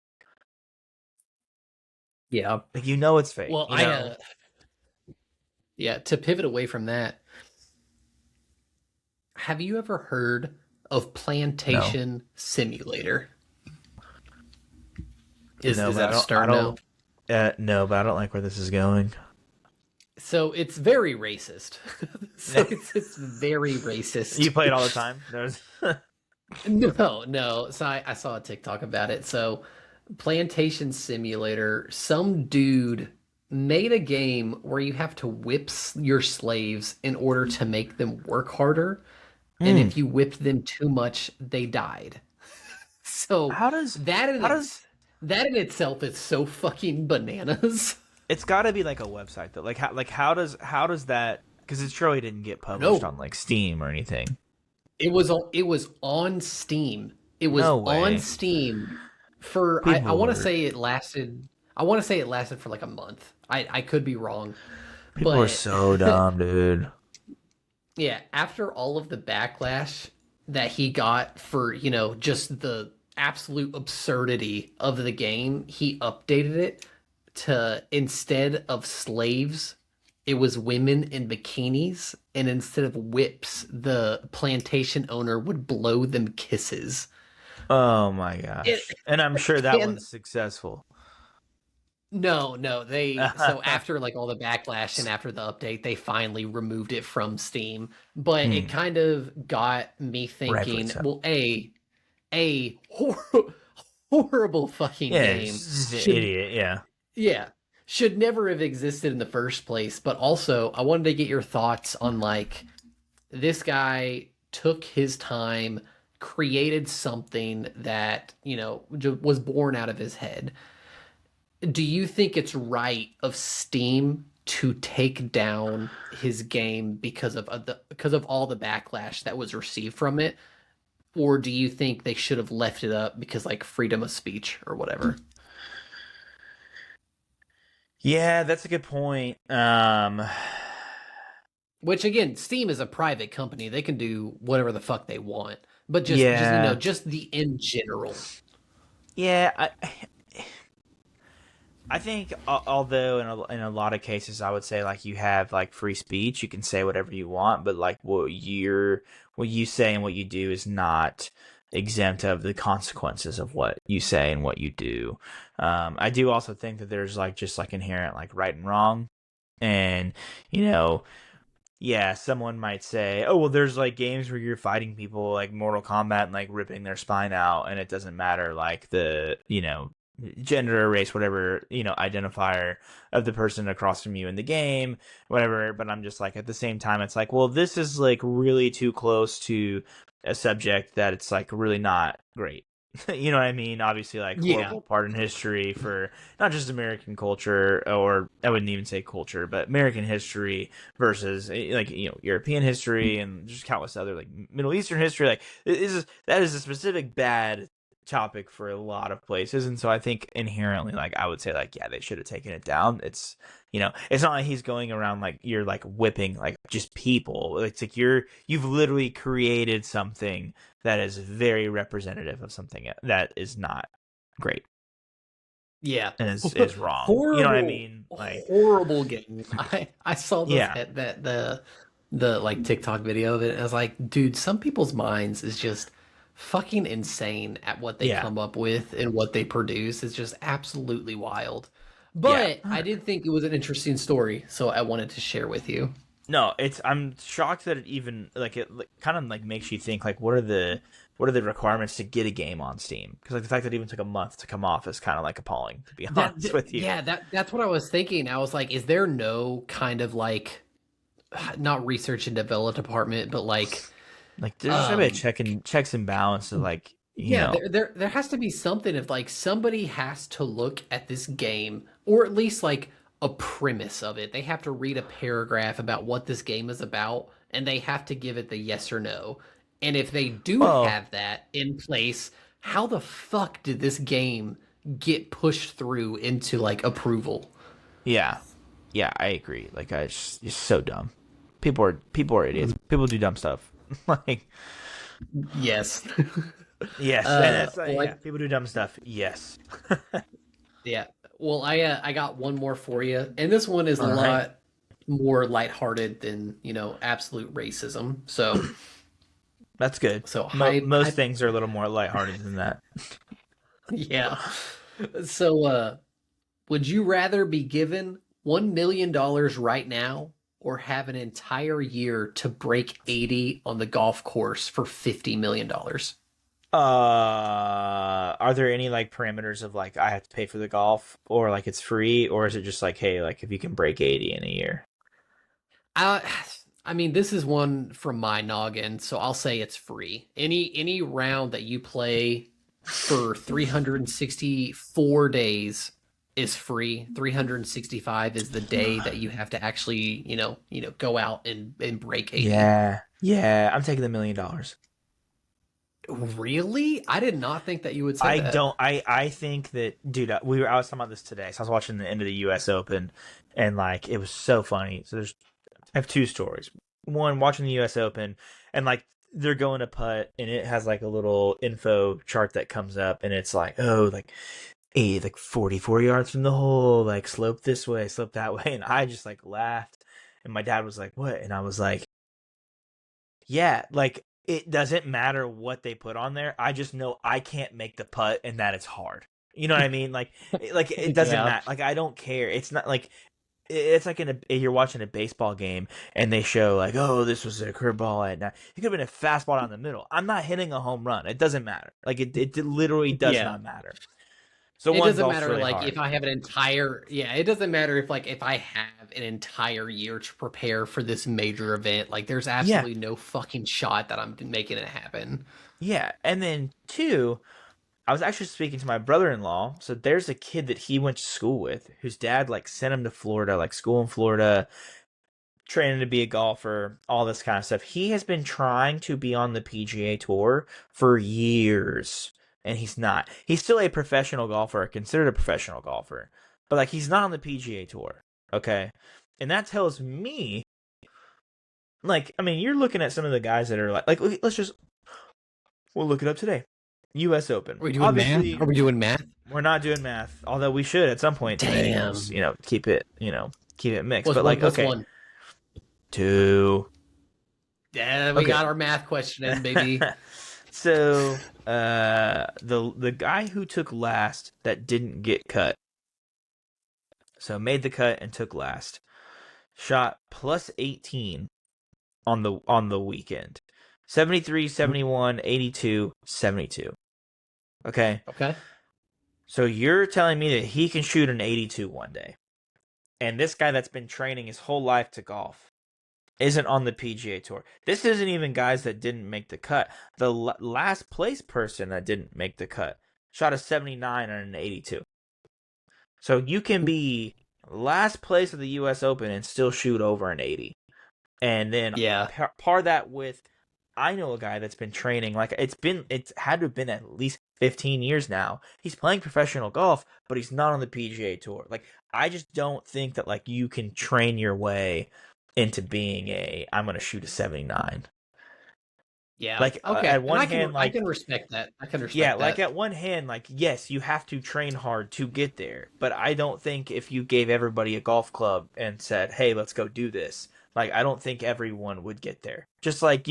Speaker 1: Yeah.
Speaker 2: Like, it's fake.
Speaker 1: Well, I yeah, to pivot away from that, have you ever heard of
Speaker 2: No,
Speaker 1: Plantation Simulator?
Speaker 2: no,
Speaker 1: Is
Speaker 2: but
Speaker 1: that a
Speaker 2: I
Speaker 1: start
Speaker 2: don't,
Speaker 1: no?
Speaker 2: no, but I don't like where this is going.
Speaker 1: So it's very racist. So it's very racist.
Speaker 2: You play it all the time. There's,
Speaker 1: No, no. So I saw a TikTok about it. So Plantation Simulator, some dude made a game where you have to whip your slaves in order to make them work harder. And
Speaker 2: Hmm.
Speaker 1: if you whipped them too much, they died. So
Speaker 2: How does,
Speaker 1: that in
Speaker 2: how does,
Speaker 1: its that in itself is so fucking bananas.
Speaker 2: it's got to be like a website though. How does that? Because it surely didn't get published
Speaker 1: No,
Speaker 2: on like Steam or anything.
Speaker 1: it was on Steam. It was
Speaker 2: No
Speaker 1: on
Speaker 2: way.
Speaker 1: Steam for I
Speaker 2: People
Speaker 1: want to
Speaker 2: were
Speaker 1: say it lasted I want to say it lasted for like a month. I could be wrong.
Speaker 2: people were
Speaker 1: But
Speaker 2: so dumb, dude.
Speaker 1: yeah, after all of the backlash that he got for, just the absolute absurdity of the game, he updated it to instead of slaves, it was women in bikinis, and instead of whips, the plantation owner would blow them kisses.
Speaker 2: Oh my
Speaker 1: It,
Speaker 2: gosh. And I'm sure that
Speaker 1: and
Speaker 2: one's successful.
Speaker 1: no, no, so after like all the backlash and after the update, they finally removed it from Steam. But it
Speaker 2: Hmm.
Speaker 1: kind of got me
Speaker 2: Rightfully
Speaker 1: thinking,
Speaker 2: so.
Speaker 1: well, horrible fucking
Speaker 2: Yeah, he's
Speaker 1: game
Speaker 2: just an
Speaker 1: should
Speaker 2: idiot. Yeah.
Speaker 1: yeah, should never have existed in the first place. But also, I wanted to get your thoughts on like this guy took his time, created something that, was born out of his head. Do you think it's right of Steam to take down his game because of all the backlash that was received from it, or do you think they should have left it up because like freedom of speech or whatever?
Speaker 2: Yeah, that's a good point.
Speaker 1: Which again, Steam is a private company; they can do whatever the fuck they want. But
Speaker 2: Yeah.
Speaker 1: just the in general.
Speaker 2: Yeah, I think although in a lot of cases I would say like you have like free speech, you can say whatever you want, but like what you say and what you do is not exempt of the consequences of what you say and what you do. I do also think that there's like just like inherent like right and wrong, and you know yeah, someone might say, "Oh, well, there's like games where you're fighting people like Mortal Kombat and like ripping their spine out, and it doesn't matter like the gender or race, whatever identifier of the person across from you in the game, whatever." But I'm just like at the same time, it's like, well, this is like really too close to a subject that it's like really not great. You know what I mean? Obviously, like
Speaker 1: Yeah,
Speaker 2: horrible part in history for not just American culture, or I wouldn't even say culture, but American history versus like European history and just countless other like Middle Eastern history. Like that is a specific bad topic for a lot of places, and so I think inherently, like I would say, like yeah, they should have taken it down. It's not like he's going around like you're like whipping like just people. It's like you've literally created something that is very representative of something that is not great
Speaker 1: yeah.
Speaker 2: and is wrong. You know what I
Speaker 1: Horrible,
Speaker 2: mean? Like
Speaker 1: horrible game. I saw this
Speaker 2: yeah,
Speaker 1: that the like TikTok video of it, and I was like, dude, some people's minds is just fucking insane at what they
Speaker 2: yeah,
Speaker 1: come up with and what they produce. It's just absolutely wild.
Speaker 2: yeah.
Speaker 1: But I did think it was an interesting story, so I wanted to share with you.
Speaker 2: No, I'm shocked that it even like it like, kind of like makes you think like what are the requirements to get a game on Steam? Because like the fact that it even took a month to come off is kind of like appalling, to be honest with you.
Speaker 1: Yeah, that's what I was thinking. I was like, is there no kind of like not research and development department, but like
Speaker 2: Like there's just gotta be a
Speaker 1: um
Speaker 2: checks and balances, like
Speaker 1: yeah, there has to be something if like somebody has to look at this game or at least like a premise of it. They have to read a paragraph about what this game is about and they have to give it the yes or no. And if they do
Speaker 2: well,
Speaker 1: have that in place, how the fuck did this game get pushed through into like approval?
Speaker 2: yeah, yeah, I agree. Like it's so dumb. People are idiots. People do dumb stuff. Like
Speaker 1: Yes.
Speaker 2: yes, and that's
Speaker 1: Well,
Speaker 2: yeah, people do dumb stuff. Yes.
Speaker 1: yeah. Well, I got one more for you, and this one is a
Speaker 2: All right,
Speaker 1: lot more lighthearted than absolute racism. So
Speaker 2: that's good.
Speaker 1: so
Speaker 2: Most things are a little more lighthearted than that.
Speaker 1: yeah. So would you rather be given $1 million right now, or have an entire year to break 80 on the golf course for $50 million?
Speaker 2: Are there any like parameters of like I have to pay for the golf or like it's free or is it just like hey like if you can break 80 in a year?
Speaker 1: Uh, I mean, this is one from my noggin, so I'll say it's free. Any round that you play for 364 days is free. 365 is the day that you have to actually, go out and break 80.
Speaker 2: Yeah, yeah, I'm taking $1 million.
Speaker 1: Really? I did not think that you would say
Speaker 2: I
Speaker 1: that.
Speaker 2: don't. I think that, dude. I was talking about this today. So I was watching the end of the U.S. Open, and like it was so funny. So I have two stories. One, watching the U.S. Open, and like they're going to putt, and it has like a little info chart that comes up, and it's like, oh, like 44 yards from the hole, like slope this way, slope that way, and I just like laughed, and my dad was like, what? And I was like, yeah, like it doesn't matter what they put on there. I just know I can't make the putt and that it's hard. You know what I mean? Like it doesn't
Speaker 1: Yeah.
Speaker 2: matter. Like I don't care. It's not like it's like you're watching a baseball game and they show like, oh, this was a curveball at night. It could have been a fastball down the middle. I'm not hitting a home run. It doesn't matter. Like it literally does
Speaker 1: Yeah.
Speaker 2: not matter. So
Speaker 1: It
Speaker 2: one,
Speaker 1: doesn't
Speaker 2: golf's
Speaker 1: matter
Speaker 2: really
Speaker 1: like
Speaker 2: hard.
Speaker 1: if I have an entire yeah, it doesn't matter if like if I have an entire year to prepare for this major event. Like there's
Speaker 2: Yeah,
Speaker 1: absolutely no fucking shot that I'm making it happen.
Speaker 2: yeah. And then two, I was actually speaking to my brother-in-law. So there's a kid that he went to school with, whose dad like sent him to Florida, like school in Florida, training to be a golfer, all this kind of stuff. He has been trying to be on the PGA Tour for years, and he's not. He's still a professional golfer, considered a professional golfer, but like he's not on the PGA Tour. Okay, and that tells me, like, I mean, you're looking at some of the guys that are like let's just we'll look it up today. U.S. Open.
Speaker 1: Are we doing math?
Speaker 2: Obviously,
Speaker 1: Are we doing math?
Speaker 2: we're not doing math, although we should at some point today.
Speaker 1: Damn.
Speaker 2: Keep it mixed.
Speaker 1: What's
Speaker 2: But
Speaker 1: one
Speaker 2: like,
Speaker 1: plus
Speaker 2: okay,
Speaker 1: one?
Speaker 2: two.
Speaker 1: Yeah, we
Speaker 2: Okay.
Speaker 1: got our math question in, baby.
Speaker 2: So, the guy who took last that didn't get cut, so made the cut and took last, shot plus 18 on the weekend. 73, 71, 82, 72. Okay.
Speaker 1: Okay.
Speaker 2: So you're telling me that he can shoot an 82 one day. And this guy that's been training his whole life to golf isn't on the PGA Tour. This isn't even guys that didn't make the cut. The last place person that didn't make the cut shot a 79 and an 82. So you can be last place of the U.S. Open and still shoot over an 80. And then
Speaker 1: Yeah.
Speaker 2: par that with, I know a guy that's been training, like it's had to have been at least 15 years now. He's playing professional golf, but he's not on the PGA Tour. Like I just don't think that like you can train your way into being I'm going to shoot a 79.
Speaker 1: Yeah.
Speaker 2: Like
Speaker 1: Okay.
Speaker 2: at
Speaker 1: And
Speaker 2: one hand,
Speaker 1: I
Speaker 2: like
Speaker 1: can respect that. I can
Speaker 2: yeah,
Speaker 1: respect
Speaker 2: like
Speaker 1: that.
Speaker 2: at one hand, like yes, you have to train hard to get there, but I don't think if you gave everybody a golf club and said, "Hey, let's go do this," like I don't think everyone would get there. Just like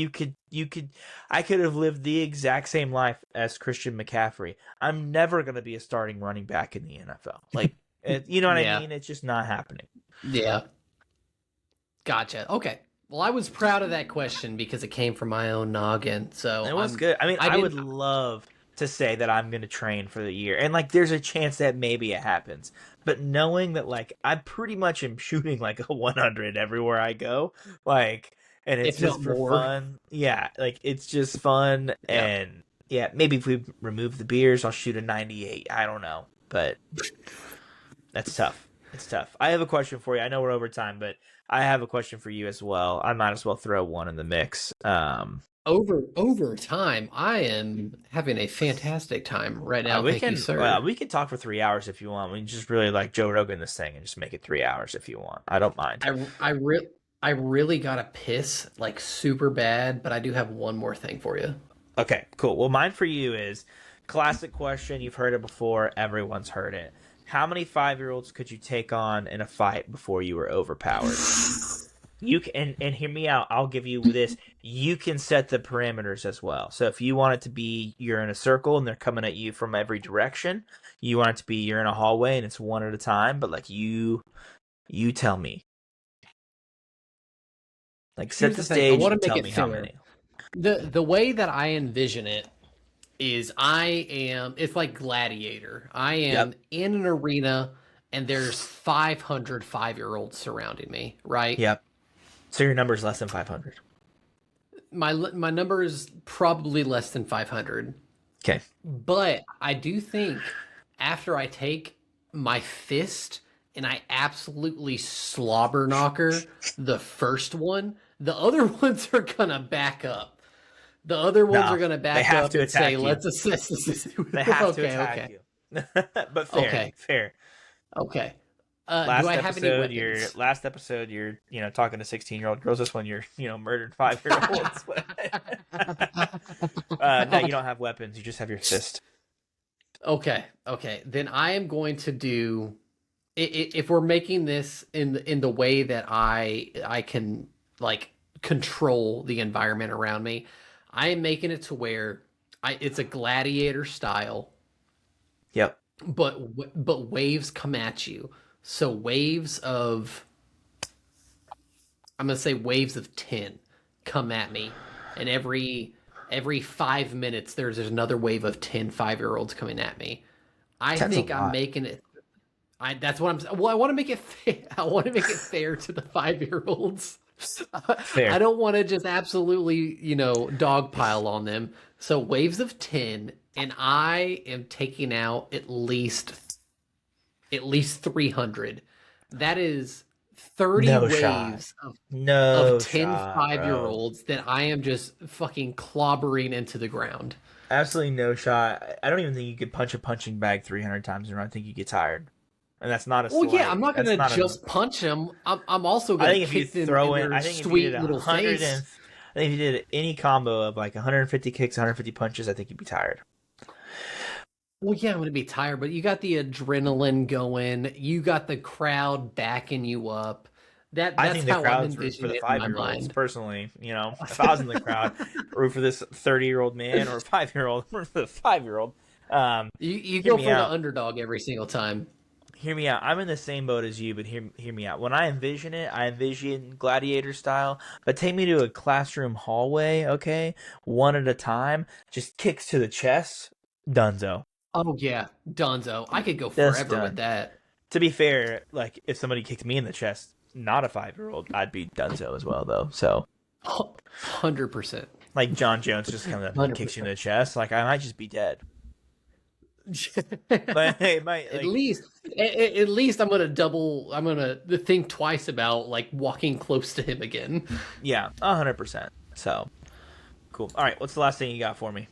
Speaker 2: I could have lived the exact same life as Christian McCaffrey. I'm never gonna be a starting running back in the NFL. Like, you know what I
Speaker 1: Yeah.
Speaker 2: mean? It's just not happening.
Speaker 1: Yeah. Gotcha. Okay. Well, I was proud of that question because it came from my own noggin. So
Speaker 2: It was good. I mean,
Speaker 1: I
Speaker 2: I would
Speaker 1: didn't.
Speaker 2: love to say that I'm gonna train for the year, and like there's a chance that maybe it happens. But knowing that like I pretty much am shooting like a 100 everywhere I go, like, and it's
Speaker 1: if
Speaker 2: just
Speaker 1: not
Speaker 2: for
Speaker 1: more.
Speaker 2: fun. Yeah, like it's just fun,
Speaker 1: Yeah.
Speaker 2: and yeah, maybe if we remove the beers, I'll shoot a 98. I don't know, but that's tough. It's tough. I have a question for you. I know we're over time, but I have a question for you as well. I might as well throw one in the mix.
Speaker 1: Over time, I am having a fantastic time right now. Thank you, sir.
Speaker 2: We can talk for 3 hours if you want. We can just really like Joe Rogan this thing and just make it 3 hours if you want. I don't mind.
Speaker 1: I really gotta piss like super bad, but I do have one more thing for you.
Speaker 2: Okay, cool. Well, mine for you is classic question. You've heard it before. Everyone's heard it. How many 5-year-olds could you take on in a fight before you were overpowered? You can, and hear me out. I'll give you this. You can set the parameters as well. So if you want it to be you're in a circle and they're coming at you from every direction, you want it to be you're in a hallway and it's one at a time. But like you tell me. Like set
Speaker 1: Here's
Speaker 2: the
Speaker 1: the thing, I
Speaker 2: stage
Speaker 1: want
Speaker 2: and
Speaker 1: to make
Speaker 2: tell
Speaker 1: it
Speaker 2: me how
Speaker 1: fair.
Speaker 2: many.
Speaker 1: The way that I envision it is it's like Gladiator. I am
Speaker 2: Yep.
Speaker 1: in an arena and there's 500 5-year-olds surrounding me, right?
Speaker 2: Yep. So your number is less than 500.
Speaker 1: My number is probably less than 500.
Speaker 2: Okay.
Speaker 1: But I do think after I take my fist and I absolutely slobber knocker the first one, the other ones are gonna back up. The other ones
Speaker 2: No,
Speaker 1: are gonna
Speaker 2: they
Speaker 1: back
Speaker 2: have
Speaker 1: up
Speaker 2: to
Speaker 1: and say,
Speaker 2: attack you.
Speaker 1: "Let's assess this."
Speaker 2: They have to
Speaker 1: Okay,
Speaker 2: attack
Speaker 1: okay,
Speaker 2: you. But fair,
Speaker 1: okay,
Speaker 2: fair.
Speaker 1: okay. Do I have any weapons?
Speaker 2: Last episode you're talking to 16-year-old girls. This one you're murdering 5-year-olds. No, you don't have weapons. You just have your fist.
Speaker 1: Okay, okay. Then I am going to do. If we're making this in the way that I can like control the environment around me, I am making it to where it's a gladiator style,
Speaker 2: Yep.
Speaker 1: but waves come at you. So waves of I'm gonna say waves of 10 come at me, and every 5 minutes there's another wave of 10 5-year-olds coming at me. I
Speaker 2: Ten's a
Speaker 1: think I'm
Speaker 2: lot.
Speaker 1: making it. That's what I'm. Well, I want to make it fair. I want to make it fair to the 5-year-olds. I
Speaker 2: Fair.
Speaker 1: don't want to just absolutely, dogpile on them. So waves of 10, and I am taking out at least 300. That is 30
Speaker 2: No shot.
Speaker 1: waves of
Speaker 2: No
Speaker 1: 10
Speaker 2: shot,
Speaker 1: 5-year
Speaker 2: bro.
Speaker 1: olds that I am just fucking clobbering into the ground.
Speaker 2: Absolutely no shot. I don't even think you could punch a punching bag 300 times in a row. I think you get tired. And that's not a
Speaker 1: Well, yeah, I'm
Speaker 2: slight.
Speaker 1: not
Speaker 2: That's
Speaker 1: gonna
Speaker 2: not a.
Speaker 1: just punch them. I'm also
Speaker 2: I
Speaker 1: gonna
Speaker 2: think if you
Speaker 1: kick them in
Speaker 2: throw in,
Speaker 1: their
Speaker 2: I think if you did
Speaker 1: sweet
Speaker 2: a
Speaker 1: little
Speaker 2: hundred and,
Speaker 1: face.
Speaker 2: I think if you did any combo of like 150 kicks, 150 punches, I think you'd be tired.
Speaker 1: Well, yeah, I'm gonna be tired, but you got the adrenaline going. You got the crowd backing you up.
Speaker 2: I
Speaker 1: That's
Speaker 2: think the
Speaker 1: how I'm
Speaker 2: crowd's root for
Speaker 1: envisioning
Speaker 2: the
Speaker 1: it in my
Speaker 2: 5-year-olds.
Speaker 1: mind.
Speaker 2: Personally, if I was in the crowd, root for this 30-year-old man or a 5-year-old, root for the 5-year-old. Um,
Speaker 1: You
Speaker 2: hear
Speaker 1: go
Speaker 2: me
Speaker 1: for the
Speaker 2: out.
Speaker 1: underdog every single time.
Speaker 2: Hear me out. I'm in the same boat as you, but hear me out. When I envision it, I envision gladiator style, but take me to a classroom hallway, okay? One at a time, just kicks to the chest, dunzo.
Speaker 1: Oh yeah, Donzo. I could go
Speaker 2: Just
Speaker 1: forever with
Speaker 2: done.
Speaker 1: that.
Speaker 2: To be fair, like if somebody kicked me in the chest, not a 5-year-old, I'd be dunzo as well though. So
Speaker 1: 100%.
Speaker 2: like John Jones just comes up and kicks you in
Speaker 1: 100%.
Speaker 2: the chest, like I might just be dead. But hey, my
Speaker 1: At
Speaker 2: like
Speaker 1: least, at least I'm gonna think twice about like walking close to him again.
Speaker 2: yeah, 100%. So cool. All right, what's the last thing you got for me?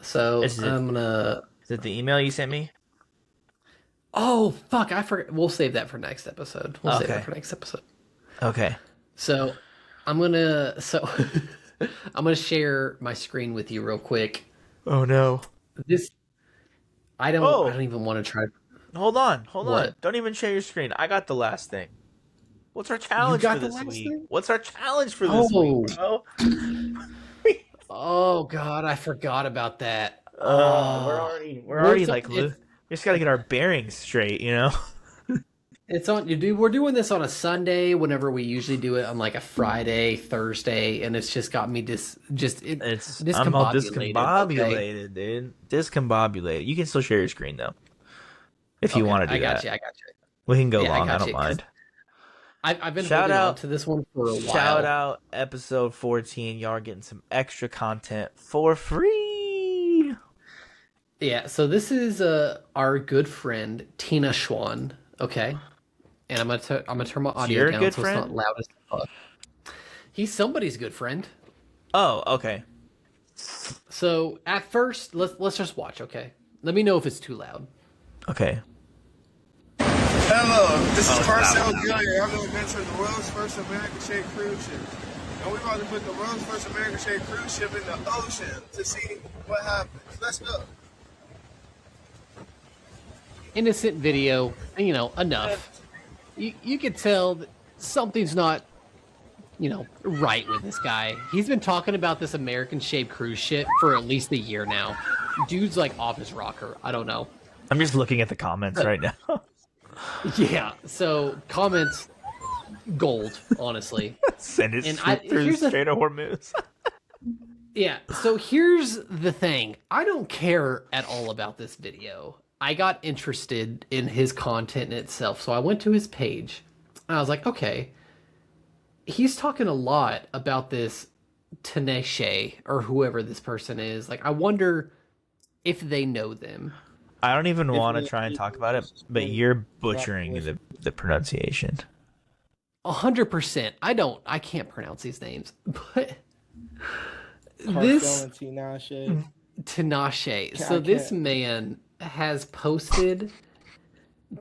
Speaker 1: So
Speaker 2: Is it
Speaker 1: I'm gonna.
Speaker 2: is it the email you sent me?
Speaker 1: Oh fuck! I forgot. We'll save that for next episode. We'll save that
Speaker 2: Okay.
Speaker 1: for next episode.
Speaker 2: Okay.
Speaker 1: So I'm gonna. So I'm gonna share my screen with you real quick.
Speaker 2: Oh no.
Speaker 1: This I don't. I
Speaker 2: Oh,
Speaker 1: don't even want to try.
Speaker 2: hold on. Hold on.
Speaker 1: What?
Speaker 2: Don't even share your screen. I got the last thing. What's our
Speaker 1: You
Speaker 2: challenge for
Speaker 1: got the
Speaker 2: this
Speaker 1: last
Speaker 2: week?
Speaker 1: thing?
Speaker 2: What's our challenge for this week,
Speaker 1: Oh.
Speaker 2: bro?
Speaker 1: Oh God! I forgot about that. Oh.
Speaker 2: We're already
Speaker 1: What's
Speaker 2: like we just got to get our bearings straight,
Speaker 1: It's on. You do. We're doing this on a Sunday. Whenever we usually do it on like a Friday, Thursday, and it's just got me
Speaker 2: I'm all
Speaker 1: discombobulated. Okay.
Speaker 2: discombobulated, dude. Discombobulated. You can still share your screen though, if you
Speaker 1: Okay.
Speaker 2: want to
Speaker 1: I
Speaker 2: do
Speaker 1: got
Speaker 2: that.
Speaker 1: you. I got you.
Speaker 2: We can go
Speaker 1: Yeah, I
Speaker 2: long. I
Speaker 1: got
Speaker 2: don't
Speaker 1: you. Because
Speaker 2: mind.
Speaker 1: I've been
Speaker 2: Shout
Speaker 1: holding on
Speaker 2: out,
Speaker 1: to this one for a
Speaker 2: shout
Speaker 1: while.
Speaker 2: out, episode 14. Y'all are getting some extra content for free.
Speaker 1: Yeah. So this is our good friend Tina Schwan. Okay. And I'm gonna turn my
Speaker 2: So
Speaker 1: audio
Speaker 2: you're a
Speaker 1: down
Speaker 2: good
Speaker 1: so it's not
Speaker 2: friend.
Speaker 1: loud as fuck. He's somebody's good friend.
Speaker 2: Oh, okay.
Speaker 1: So at first, let's just watch. Okay. Let me know if it's too loud.
Speaker 2: Okay.
Speaker 3: Hello, this is Carcel Gilliard. I've been to the world's first American-shaped cruise ship. And we're about to put the world's first American-shaped cruise ship in the ocean to see what happens. Let's go.
Speaker 1: Innocent video, enough. You could tell that something's not, right with this guy. He's been talking about this American-shaped cruise ship for at least a year now. Dude's like off his rocker. I don't know.
Speaker 2: I'm just looking at the comments right now.
Speaker 1: Yeah. So comments gold, honestly.
Speaker 2: Send it
Speaker 1: And
Speaker 2: through straight to Hormuz.
Speaker 1: Yeah, so here's the thing. I don't care at all about this video. I got interested in his content in itself, so I went to his page. And I was like, okay, he's talking a lot about this Taneshe, or whoever this person is. Like, I wonder if they know them.
Speaker 2: I don't even want to try and talk about it, but you're butchering the pronunciation.
Speaker 1: 100%. I can't pronounce these names, but
Speaker 4: Carcel
Speaker 1: this
Speaker 4: and Tinashe.
Speaker 1: Tinashe. So this man has posted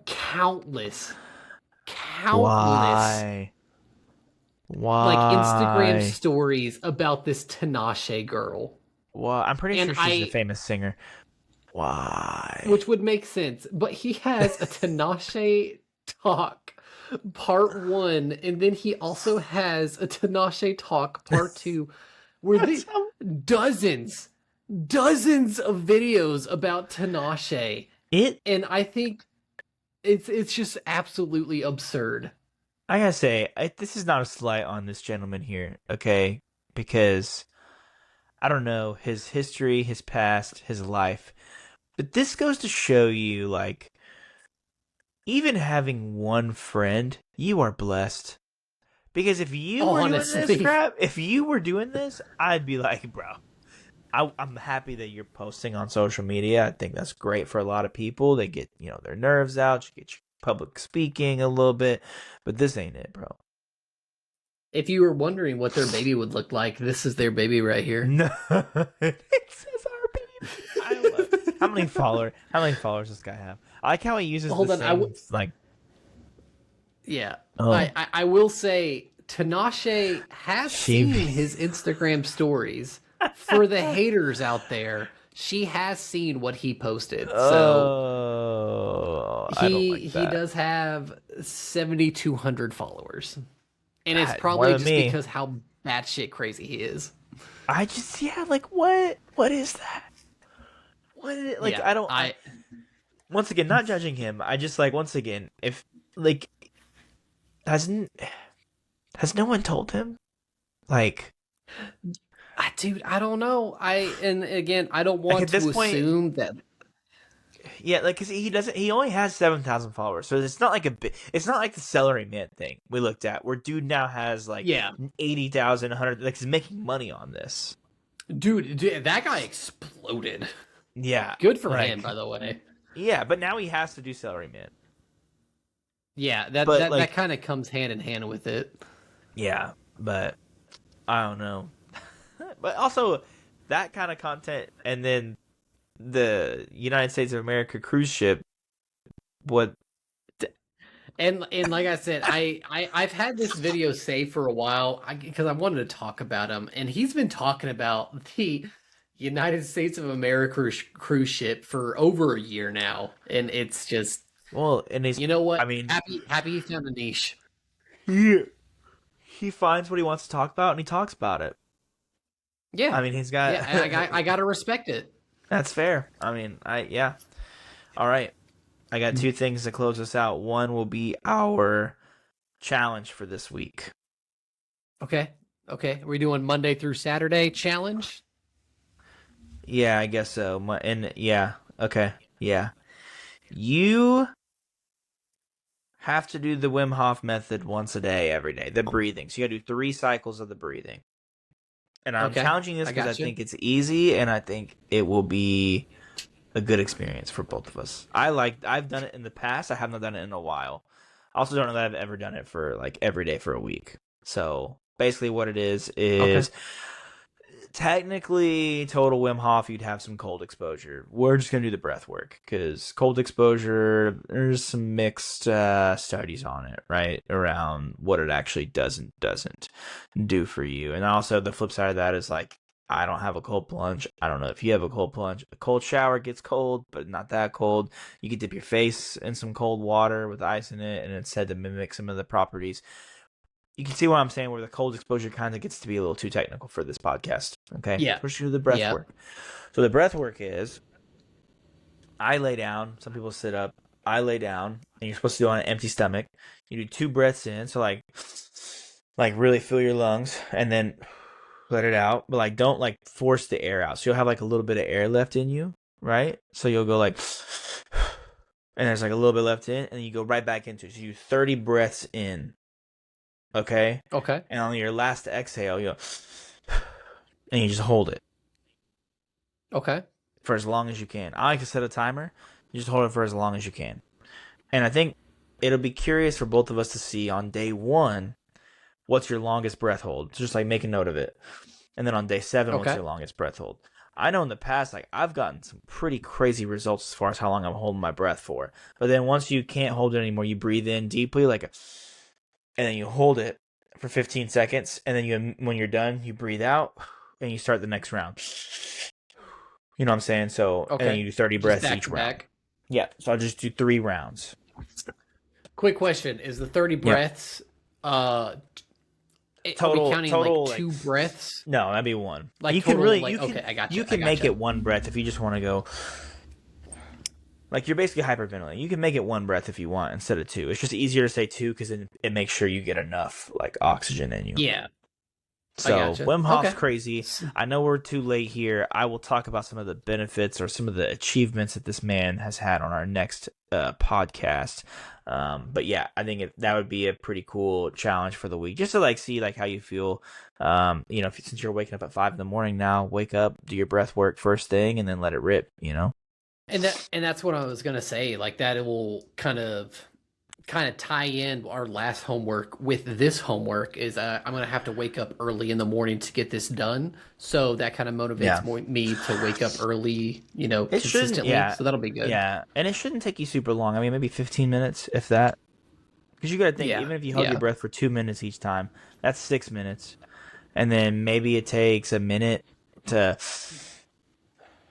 Speaker 1: countless
Speaker 2: Why?
Speaker 1: like Instagram stories about this Tinashe girl.
Speaker 2: Well, I'm pretty
Speaker 1: And
Speaker 2: sure she's a famous singer. Why?
Speaker 1: Which would make sense. But he has a Tinashe talk part 1, and then he also has a Tinashe talk part 2, where dozens of videos about Tinashe. And I think it's just absolutely absurd.
Speaker 2: I gotta say, this is not a slight on this gentleman here, okay? Because I don't know his history, his past, his life, but this goes to show you, like, even having one friend, you are blessed. Because if you were doing this crap, if you were doing this, I'd be like, bro, I'm happy that you're posting on social media. I think that's great for a lot of people. They get, their nerves out. You get your public speaking a little bit, but this ain't it, bro.
Speaker 1: If you were wondering what their baby would look like, this is their baby right here.
Speaker 2: No, it says our baby. I love it. How many followers does this guy have? I like how he uses like.
Speaker 1: Yeah,
Speaker 2: oh.
Speaker 1: I will say Tinashe has seen his Instagram stories. For the haters out there, she has seen what he posted. So he does have 7,200 followers, and it's probably just because how batshit crazy he is.
Speaker 2: I just like what is that? What is it? Like I once again, not judging him. I just once again, if has no one told him?
Speaker 1: Dude, I don't know. And again, I don't want to assume that.
Speaker 2: Yeah, because he only has 7,000 followers, so it's not like it's not like the Celery Man thing we looked at, where dude now has 80,000, 100. He's making money on this.
Speaker 1: Dude, that guy exploded.
Speaker 2: Yeah,
Speaker 1: good for him, by the way.
Speaker 2: Yeah, but now he has to do Celery Man.
Speaker 1: Yeah, that kind of comes hand in hand with it.
Speaker 2: Yeah, but I don't know. But also, that kind of content, and then the United States of America cruise ship. What?
Speaker 1: And like I said, I've had this video saved for a while because I wanted to talk about him, and he's been talking about the United States of America cruise ship for over a year now, and it's just
Speaker 2: and he's,
Speaker 1: you know what?
Speaker 2: I mean,
Speaker 1: happy he found a niche.
Speaker 2: He finds what he wants to talk about, and he talks about it.
Speaker 1: Yeah,
Speaker 2: I mean, he's got.
Speaker 1: Yeah, I gotta respect it.
Speaker 2: That's fair. I mean, All right. I got two things to close us out. One will be our challenge for this week.
Speaker 1: Okay. Are we doing Monday through Saturday challenge?
Speaker 2: Yeah, I guess so. And yeah, okay, yeah. You have to do the Wim Hof method once a day, every day. The breathing. So you got to do 3 cycles of the breathing. And I'm
Speaker 1: Okay.
Speaker 2: challenging this
Speaker 1: I
Speaker 2: because I
Speaker 1: got you.
Speaker 2: think it's easy, and I think it will be a good experience for both of us. I've done it in the past. I have not done it in a while. I also don't know that I've ever done it for like every day for a week. So basically, what it is
Speaker 1: Okay.
Speaker 2: technically total Wim Hof. You'd have some cold exposure. We're just gonna do the breath work because cold exposure. There's some mixed studies on it, right, around what it actually doesn't do for you. And also the flip side of that is like, I don't have a cold plunge. I don't know if you have a cold plunge. A cold shower gets cold, but not that cold. You can dip your face in some cold water with ice in it, and it's said to mimic some of the properties. You can see what I'm saying, where the cold exposure kind of gets to be a little too technical for this podcast. Okay,
Speaker 1: Yeah.
Speaker 2: so we're just gonna do the breath
Speaker 1: Yeah.
Speaker 2: work. So the breath work is, I lay down. Some people sit up. I lay down, and you're supposed to do it on an empty stomach. You do 2 breaths in, so like really fill your lungs, and then let it out. But like, don't like force the air out. So you'll have like a little bit of air left in you, right? So you'll go like, and there's like a little bit left in, and then you go right back into it. So you do 30 breaths in. Okay.
Speaker 1: Okay.
Speaker 2: And on your last exhale, you go, and you just hold it
Speaker 1: Okay.
Speaker 2: for as long as you can. I like to set a timer. You just hold it for as long as you can. And I think it'll be curious for both of us to see on day 1, what's your longest breath hold. Just like make a note of it. And then on day 7, what's
Speaker 1: Okay.
Speaker 2: your longest breath hold. I know in the past, like, I've gotten some pretty crazy results as far as how long I'm holding my breath for. But then once you can't hold it anymore, you breathe in deeply, like, and then you hold it for 15 seconds, and then when you're done, you breathe out, and you start the next round. You know what I'm saying? So, and then
Speaker 1: Okay.
Speaker 2: you do 30
Speaker 1: Just
Speaker 2: breaths
Speaker 1: back
Speaker 2: each
Speaker 1: to
Speaker 2: round.
Speaker 1: back.
Speaker 2: Yeah, so I'll just do 3 rounds.
Speaker 1: Quick question: is the 30 breaths? Are we counting
Speaker 2: total,
Speaker 1: like 2 breaths?
Speaker 2: No, that'd be 1.
Speaker 1: Like
Speaker 2: You
Speaker 1: total,
Speaker 2: can really,
Speaker 1: like, okay, I got you.
Speaker 2: you can make it 1 breath if you just want to go. Like, you're basically hyperventilating. You can make it 1 breath if you want instead of 2. It's just easier to say 2 because then it makes sure you get enough like oxygen in you.
Speaker 1: Yeah.
Speaker 2: So
Speaker 1: gotcha.
Speaker 2: Wim Hof's
Speaker 1: Okay.
Speaker 2: crazy. I know we're too late here. I will talk about some of the benefits or some of the achievements that this man has had on our next podcast. But yeah, I think that would be a pretty cool challenge for the week, just to like see like how you feel. Since you're waking up at 5 a.m. now, wake up, do your breath work first thing, and then let it rip.
Speaker 1: And that's what I was gonna say. Like that, it will kind of tie in our last homework with this homework. Is I'm gonna have to wake up early in the morning to get this done. So that kind of motivates
Speaker 2: Yeah.
Speaker 1: me to wake up early,
Speaker 2: It shouldn't.
Speaker 1: consistently.
Speaker 2: Yeah.
Speaker 1: So that'll be good.
Speaker 2: Yeah, and it shouldn't take you super long. I mean, maybe 15 minutes, if that. Because you got to think,
Speaker 1: Yeah.
Speaker 2: even if you hold
Speaker 1: Yeah.
Speaker 2: your breath for 2 minutes each time, that's 6 minutes. And then maybe it takes a minute to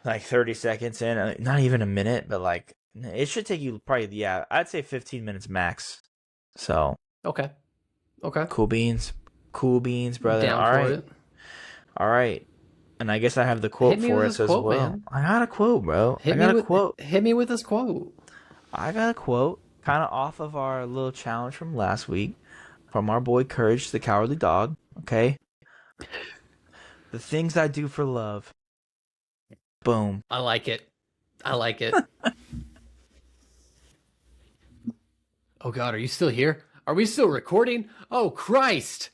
Speaker 2: like 30 seconds in. Not even a minute, but like it should take you probably, yeah, I'd say 15 minutes max. So
Speaker 1: Okay.
Speaker 2: cool beans, brother.
Speaker 1: Down
Speaker 2: All
Speaker 1: for
Speaker 2: right,
Speaker 1: it.
Speaker 2: all right. And I guess I have the quote
Speaker 1: Hit me
Speaker 2: for
Speaker 1: with
Speaker 2: us
Speaker 1: this
Speaker 2: as
Speaker 1: quote,
Speaker 2: well.
Speaker 1: man.
Speaker 2: I got a quote, bro.
Speaker 1: Hit me with this quote.
Speaker 2: I got a quote, kind of off of our little challenge from last week, from our boy Courage the Cowardly Dog. Okay, the things I do for love. Boom.
Speaker 1: I like it. Oh God, are you still here? Are we still recording? Oh Christ!